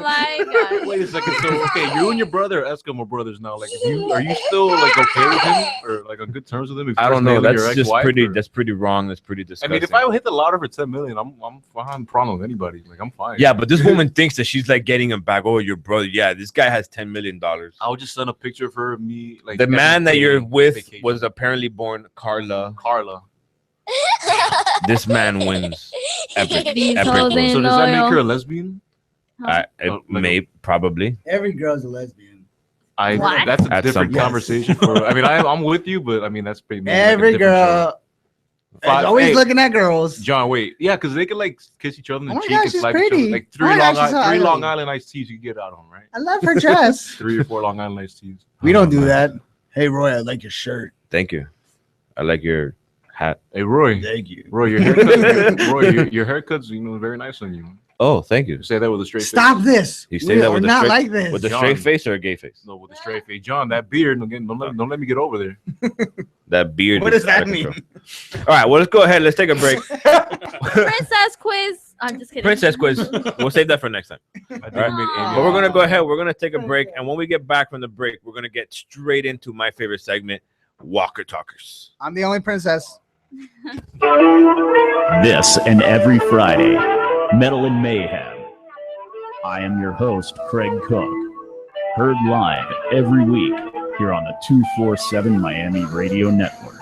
my God. Wait a second. So okay, you and your brother are Eskimo brothers now. Like, are you still like okay with him or like on good terms with him? I don't know. That's just pretty. Or? That's pretty wrong. That's pretty I disgusting. mean, if I hit the lotto for 10 million, I'm fine. Problem with anybody. Like, I'm fine. Yeah, but this woman thinks that she's like getting him back. Oh, your brother. Yeah, this guy has $10 million. I would just send a picture of her, me. Like the man that you're with was apparently born Carla. This man wins. Epic. So does that make her a lesbian? Probably. Every girl's a lesbian. That's a different conversation. I mean, I'm with you, but I mean that's pretty. Every girl. is always looking at girls. John, wait, yeah, because they can like kiss each other in the Oh my cheek gosh, and she's slap each other. pretty. Like Oh my gosh, she's so three Long ugly. Island iced teas you can get out of them, right? I love her dress. 3 or 4 Long Island iced teas. We don't do that. Hey, Roy, I like your shirt. Thank you. I like your hat. Hey, Roy. Thank you. Roy, your haircuts, your haircuts, very nice on you. Oh, thank you. Say that with a straight face. Stop this. You say We that are with not straight, like this. with a John. straight face or a gay face? No, with a straight face. John, that beard, don't let me get over there. That beard. What is does that out of mean? control. All right, well, let's go ahead. Let's take a break. Princess quiz. I'm just kidding. Princess quiz. We'll save that for next time. All right? But we're gonna go ahead. We're gonna take a break, and when we get back from the break, we're gonna get straight into my favorite segment, Walker Talkers. I'm the only princess. This and every Friday, Metal and Mayhem I am your host, Craig Cook. Heard live every week here on the 247 Miami Radio Network.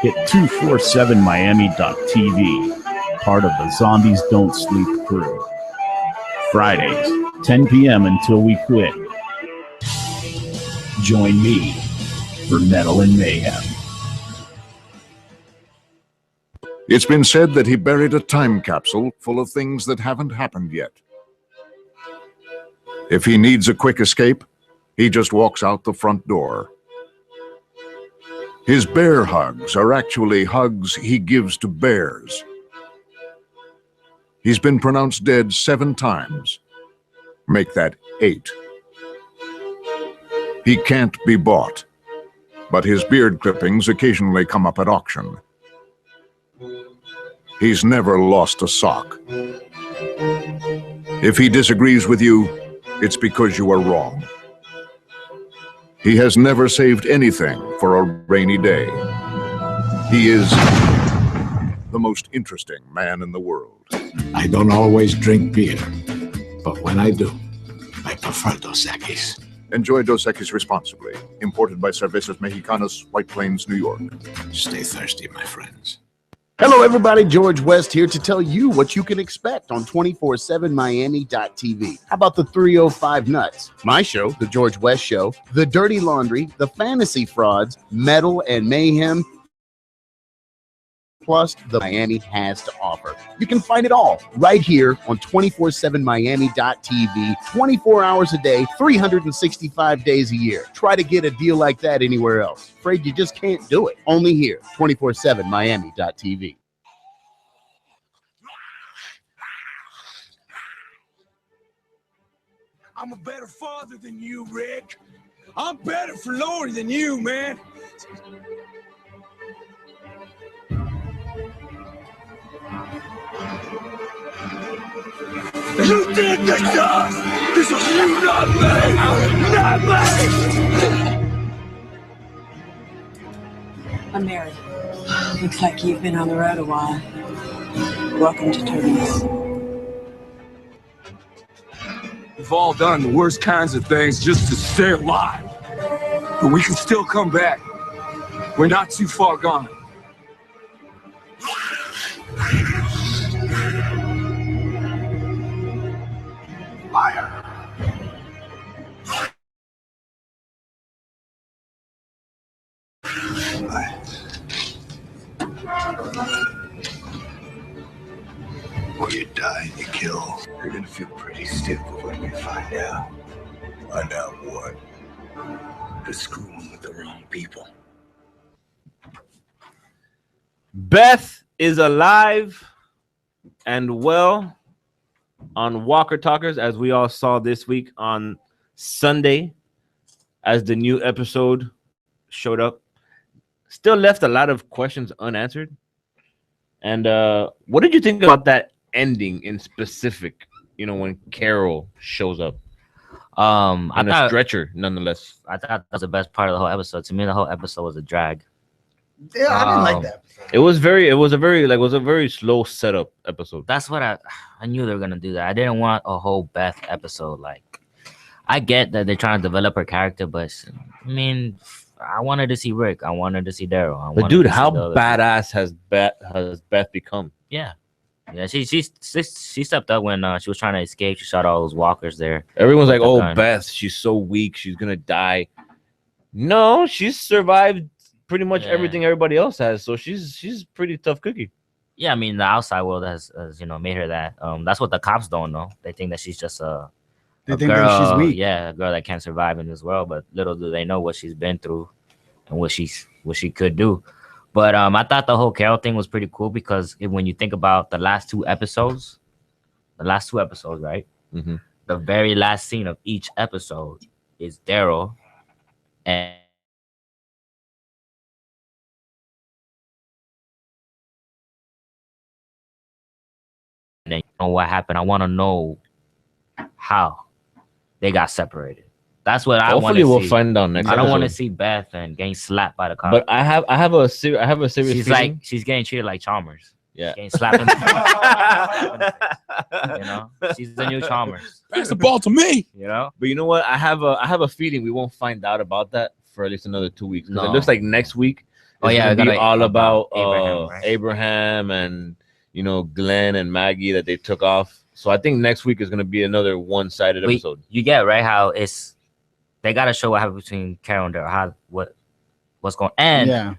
Hit 247miami.tv, part of the Zombies Don't Sleep crew. Fridays, 10 p.m. until we quit. Join me for Metal and Mayhem. It's been said that he buried a time capsule full of things that haven't happened yet. If he needs a quick escape, he just walks out the front door. His bear hugs are actually hugs he gives to bears. He's been pronounced dead 7 times. Make that 8. He can't be bought, but his beard clippings occasionally come up at auction. He's never lost a sock. If he disagrees with you, it's because you are wrong. He has never saved anything for a rainy day. He is the most interesting man in the world. I don't always drink beer, but when I do, I prefer Dos Equis. Enjoy Dos Equis responsibly. Imported by Cervezas Mexicanas, White Plains, New York. Stay thirsty, my friends. Hello, everybody. George West here to tell you what you can expect on 247miami.tv. How about the 305 Nuts? My show, The George West Show, The Dirty Laundry, The Fantasy Frauds, Metal and Mayhem, plus the Miami has to offer. You can find it all right here on 247miami.tv, 24 hours a day, 365 days a year. Try to get a deal like that anywhere else. Afraid you just can't do it. Only here, 247miami.tv. I'm a better father than you, Rick. I'm better for Lori than you, man. You did this to us! This is you, not me! Not me! I'm Mary. Looks like you've been on the road a while. Welcome to Turbulence. We've all done the worst kinds of things just to stay alive. But we can still come back. We're not too far gone. Liar. Or you die and you kill. You're gonna feel pretty stupid when we find out. Find out what? You're screwing with the wrong people. Beth is alive and well on Walker Talkers, as we all saw this week on Sunday, as the new episode showed up. Still left a lot of questions unanswered. And what did you think about that ending in specific? You know, when Carol shows up on a stretcher, nonetheless. I thought that was the best part of the whole episode. To me, the whole episode was a drag. Yeah, I didn't like that. It was a very slow setup episode. That's what I knew they were gonna do that. I didn't want a whole Beth episode. Like, I get that they're trying to develop her character, but I mean, I wanted to see Rick. I wanted to see Daryl. But dude, how badass has Beth become? Yeah, she stepped up when she was trying to escape. She shot all those walkers there. Everyone's like, "Oh, Beth, she's so weak. She's gonna die." No, she's survived pretty much everything everybody else has. So she's pretty tough cookie. Yeah, I mean, the outside world has made her that. That's what the cops don't know. They think that she's just a think girl, that she's weak. Yeah, a girl that can't survive in this world. But little do they know what she's been through and what she could do. But I thought the whole Carol thing was pretty cool because when you think about the last two episodes, right? Mm-hmm. The very last scene of each episode is Daryl and you know what happened. I want to know how they got separated. That's what I want to see. Hopefully, we'll find out next. I don't want to see Beth and getting slapped by the cops. But I have a serious. She's feeling. she's getting treated like Chalmers. Yeah. Getting slapped in the face. You know, she's the new Chalmers. Pass the ball to me. You know, But you know what? I have a feeling we won't find out about that for at least another 2 weeks. 'Cause No. It looks like next week. Oh, yeah, it's gonna be gotta- all about Abraham, right? Abraham and Glenn and Maggie that they took off. So I think next week is gonna be another one-sided But episode. you get right how they gotta show what happened between Carol and Daryl, what's going. And Yeah.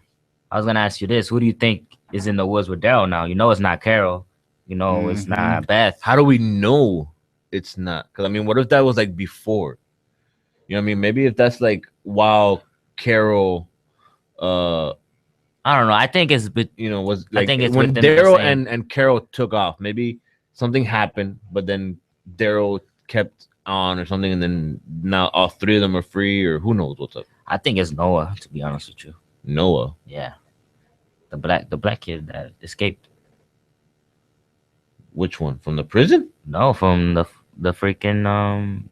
I was gonna ask you this: who do you think is in the woods with Daryl now? You know, it's not Carol. You know, it's not Beth. How do we know it's not? Because I mean, what if that was like before? You know what I mean? Maybe if that's like while Carol, I don't know. I think it's was I like think it's when within the Daryl same- and Carol took off. Maybe something happened, but then Daryl kept on or something, and then now all three of them are free, or who knows what's up. I think it's Noah, to be honest with you. Noah. Yeah, the black kid that escaped. Which one? From the prison? No, from the freaking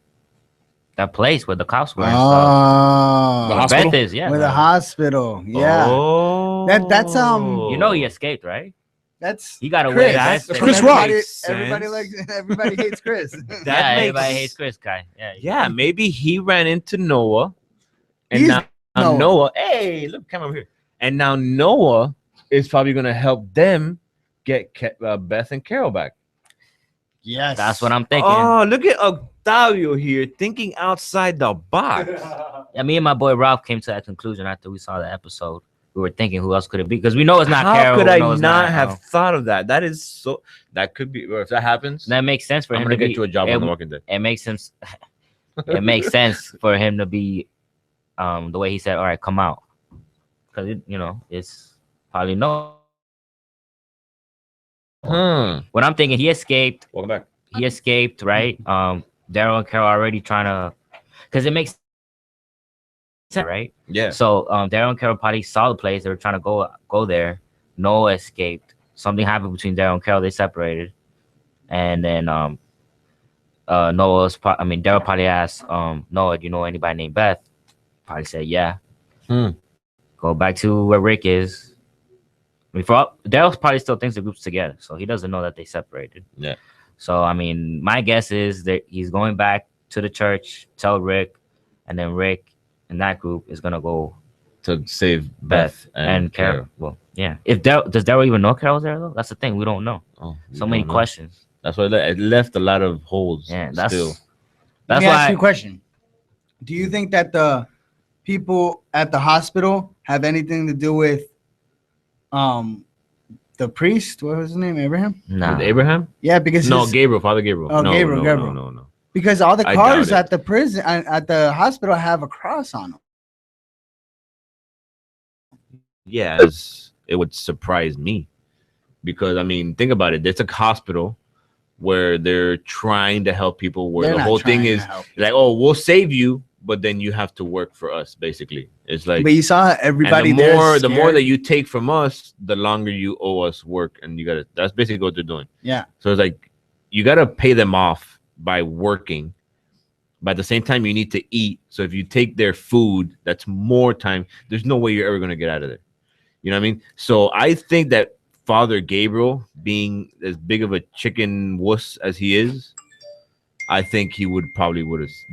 that place where the cops were. And stuff. Oh, Where Beth is, yeah. With the hospital, yeah. Oh, That's You know he escaped, right? That's He got away. Chris. That's That's Chris everybody, Rock. everybody likes. Everybody hates Chris. Yeah, everybody hates Chris guy. Yeah, maybe he ran into Noah, and He's now Noah. Noah. Hey, look, come over here. And now Noah is probably gonna help them get Beth and Carol back. Yes, That's what I'm thinking. Oh, look at Octavio here thinking outside the box. Yeah, me and my boy Ralph came to that conclusion after we saw the episode. We were thinking, who else could it be? Because we know it's not How Carol. could we I know it's not have thought of that? That is so. That could be. Or if that happens, That makes sense for I'm him gonna to get be. you a job it, on The Walking Dead. It makes sense. It makes sense for him to be, the way he said, "All right, come out," because it's probably no. What I'm thinking, he escaped. Welcome back. He escaped, right? Daryl and Carol are already trying to, because it makes sense, right? Yeah. So Daryl and Carol probably saw the place. They were trying to go there. Noah escaped. Something happened between Daryl and Carol. They separated, and then Daryl probably asked Noah, "Do you know anybody named Beth?" Probably said, "Yeah." Go back to where Rick is. I mean, Daryl probably still thinks the group's together, so he doesn't know that they separated. Yeah. So I mean, my guess is that he's going back to the church, tell Rick, and then Rick and that group is gonna go to save Beth and Carol. Well, yeah. If does Daryl even know Carol's there though? That's the thing. We don't know. We So many don't know. questions. That's why it left a lot of holes. Yeah, that's still. Let That's me ask why. you a question. Do you think that the people at the hospital have anything to do with the priest? What was his name? Abraham? With Abraham? Yeah, because no, his- Gabriel, Father Gabriel. Oh, no, Gabriel, no, Gabriel. no. Because all the I cars doubt it. at the prison at the hospital have a cross on them. Yeah, it would surprise me because I mean, think about it. There's a hospital where they're trying to help people. Where They're the not whole thing trying to is help like, oh, we'll save you, but then you have to work for us. Basically, it's like. But you saw everybody and the there more scared. that you take from us, the longer you owe us work, and you gotta. That's basically what they're doing. Yeah. So it's like you gotta pay them off by working. But at the same time, you need to eat. So if you take their food, that's more time. There's no way you're ever gonna get out of there. You know what I mean? So I think that Father Gabriel, being as big of a chicken wuss as he is, I think he would have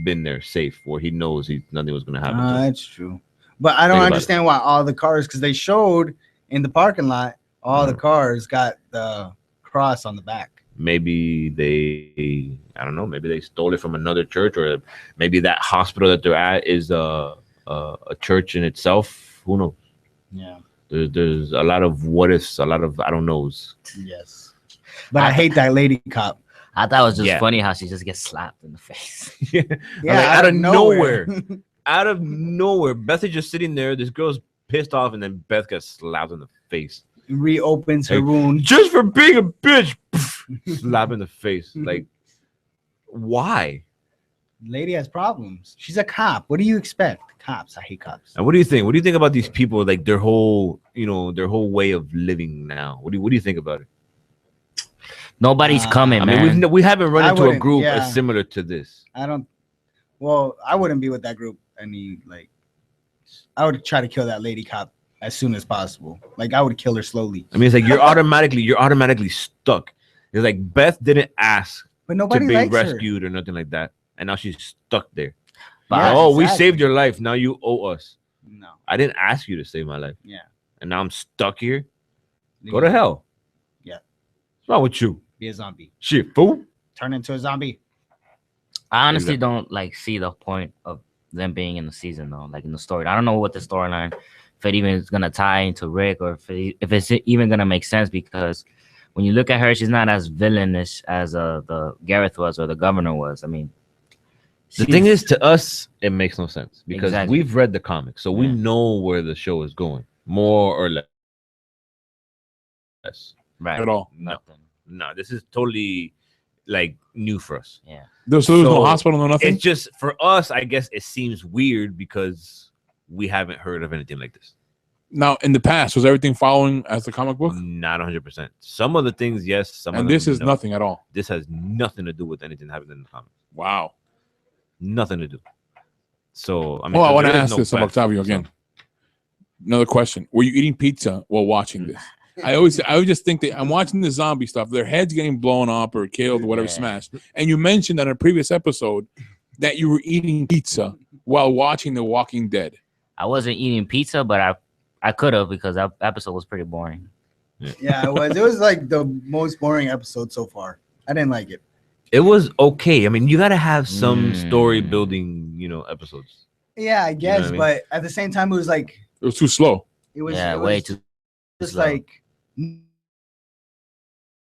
been there safe, where he knows nothing was gonna happen. to him. That's true. But I don't Think about understand why all the cars, because they showed in the parking lot, all Mm. the cars got the cross on the back. Maybe I don't know, maybe they stole it from another church, or maybe that hospital that they're at is a church in itself. Who knows? Yeah. There's a lot of what ifs, a lot of I don't knows. Yes. But I hate that lady cop. I thought it was just Yeah. funny how she just gets slapped in the face. Yeah, out of nowhere. Out of nowhere. Beth is just sitting there. This girl's pissed off, and then Beth gets slapped in the face. Reopens her Like, wound. just for being a bitch. Slap in the face. Like, why? Lady has problems. She's a cop. What do you expect? Cops. I hate cops. And what do you think? What do you think about these people? Like their whole way of living now. What do you think about it? Nobody's coming, I man. mean, we haven't run I into a wouldn't- group yeah. as similar to this. I don't. Well, I wouldn't be with that group. I would try to kill that lady cop as soon as possible. Like I would kill her slowly. I mean, it's like you're automatically stuck. It's like Beth didn't ask But nobody to be likes her. rescued or nothing like that, and now she's stuck there. Yeah, oh, we exactly. saved your life. Now you owe us. No. I didn't ask you to save my life. Yeah. And now I'm stuck here. Go to hell. Yeah. What's wrong with you? Be a zombie. Shit, fool. Turn into a zombie. I honestly don't like see the point of them being in the season though, like in the story. I don't know what the storyline, if it even is gonna tie into Rick or if it's even gonna make sense, because when you look at her, she's not as villainish as the Gareth was or the governor was. I mean, The thing is, to us, it makes no sense because Exactly. we've read the comics, so we know where the show is going, more or less. Right. At all. No, this is totally like new for us. Yeah. So there's no hospital, no nothing? It's just for us, I guess it seems weird because we haven't heard of anything like this. Now, in the past, was everything following as the comic book? Not 100%. Some of the things, yes. Some And of this them, is no. nothing at all. This has nothing to do with anything happening in the comics. Wow. Nothing to do. So, I mean, I want to there is ask no this of Beth, Octavio again. Another question. Were you eating pizza while watching this? I always just think that I'm watching the zombie stuff. Their heads getting blown up or killed or whatever, smashed. And you mentioned that in a previous episode that you were eating pizza while watching The Walking Dead. I wasn't eating pizza, but I could have, because that episode was pretty boring. Yeah, it was. It was like the most boring episode so far. I didn't like it. It was okay. I mean, you got to have some story building, episodes. Yeah, I guess, what I mean? but at the same time, it was like It was too slow. it was. Yeah, it way was too just slow. like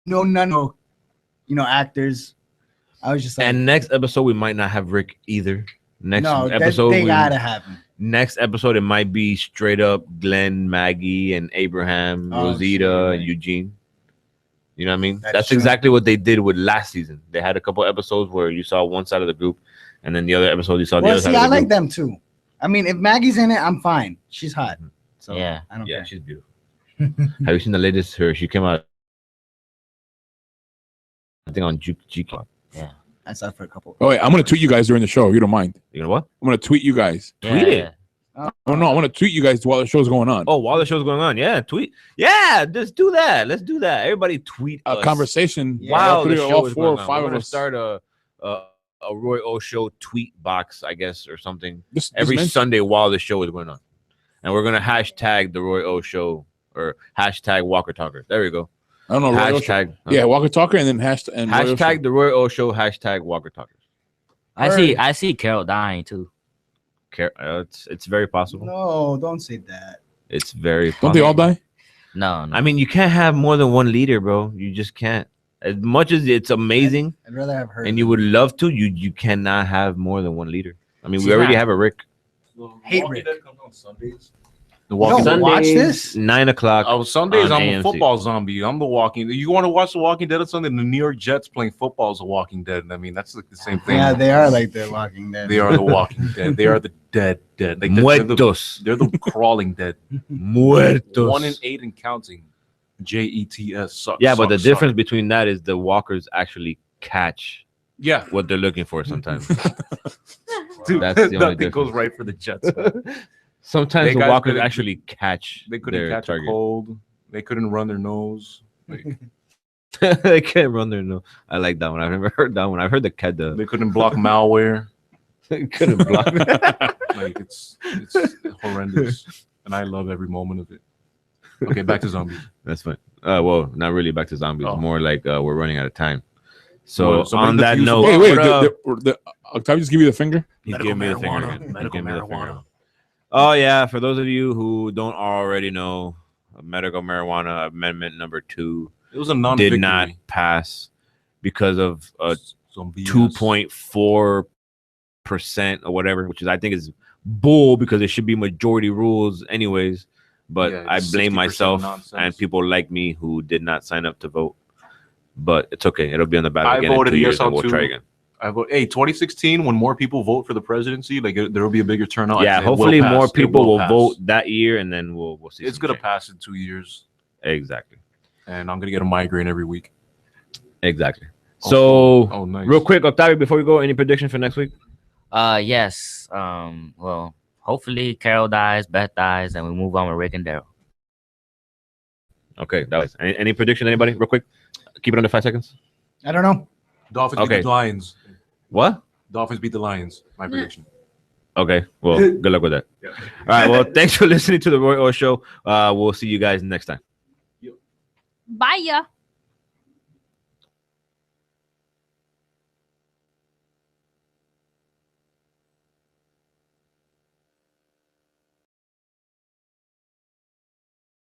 no, actors. I was just like, And next episode, we might not have Rick either. Next no, episode, they we- gotta have him. Next episode, it might be straight up Glenn, Maggie, and Abraham, Oh, Rosita, and Eugene. You know what I mean? That's That's true. exactly what they did with last season. They had a couple episodes where you saw one side of the group, and then the other episode you saw the Well, other see, side I of the like group. them too. I mean, if Maggie's in it, I'm fine. She's hot. So Yeah. I don't Yeah, care. she's beautiful. Have you seen the latest? She came out, I think, on GQ. Yeah. I saw it for a couple. Oh, wait, I'm going to tweet you guys during the show. You don't mind? You know what? I'm going to tweet you guys. Tweet it. Oh, no, I want to tweet you guys while the show's going on. Oh, while the show's going on, yeah, tweet. Yeah, just do that. Let's do that. Everybody tweet A us. conversation. Wow, Three the or show all is 4 going or on. 5 We're of gonna us. start a Roy O show tweet box, I guess, or something. Just every mention- Sunday while the show is going on, and we're gonna hashtag the Roy O show or hashtag Walker Talker. There we go. I don't know. Roy O Show. Hashtag Yeah, Walker Talker and then hashtag. And Roy O Show. hashtag the Roy O show. Hashtag Walker Talker. I see Carol dying too. It's very possible. No, don't say that. It's very. Don't they all possible. die? No. I mean, you can't have more than one leader, bro. You just can't. As much as it's amazing, I'd rather have her. and you would love to, you cannot have more than one leader. I mean, we She's already not- have a Rick. Hate Rick. The You Walking don't Dead. watch this? 9 o'clock. Oh, Sundays on I'm a AMC. football zombie. I'm the Walking. You want to watch The Walking Dead on Sunday? The New York Jets playing football is The Walking Dead. I mean, that's like the same thing. Yeah, they are like the Walking Dead. They are The Walking Dead. They are the dead. Like Muertos. They're the crawling dead. Muertos. 1 in 8 and counting. JETS sucks. Yeah, but the sucks, difference between that is the walkers actually catch Yeah. what they're looking for sometimes. Dude, That's the only nothing difference. goes right for the Jets. Sometimes They the guys walkers couldn't- actually catch They couldn't their catch target. a cold. They couldn't run their nose. They can't run their nose. I like that one. I've never heard that one. I've heard the cat. They couldn't block malware. They couldn't block. Like it's horrendous, and I love every moment of it. Okay, back to zombies. That's fine. Well, not really back to zombies. Oh. More like we're running out of time. So Well, somebody on that defuse note, the- Wait, what, Octavio just give you the finger? he's Medical giving me the finger marijuana. again. He's Medical giving me the finger. marijuana. Oh yeah, for those of you who don't already know, medical marijuana amendment number 2 It was a non-victory. did not pass because of Some BS. 2.4% or whatever, which is I think is bull because it should be majority rules anyways. But Yeah, I it's blame 60% myself nonsense. and people like me who did not sign up to vote. But it's okay; it'll be on the ballot I again in voted 2 years, yes and on we'll 2. try again. I vote. Hey, 2016, when more people vote for the presidency, like there will be a bigger turnout. Yeah, It will hopefully pass. more It people will pass. vote that year, and then we'll see. It's some gonna change. pass in 2 years, Exactly. and I'm gonna get a migraine every week. Exactly. Oh, So, oh, nice. real quick, Octavio, before we go, any prediction for next week? Yes. Well, hopefully Carol dies, Beth dies, and we move on with Rick and Daryl. Okay, that was any prediction, anybody, real quick? Keep it under 5 seconds. I don't know. Dolphins beat the Lions. What? Dolphins beat the Lions. My prediction. Okay, well, good luck with that. All right, well, thanks for listening to the Roy O Show. We'll see you guys next time. Bye.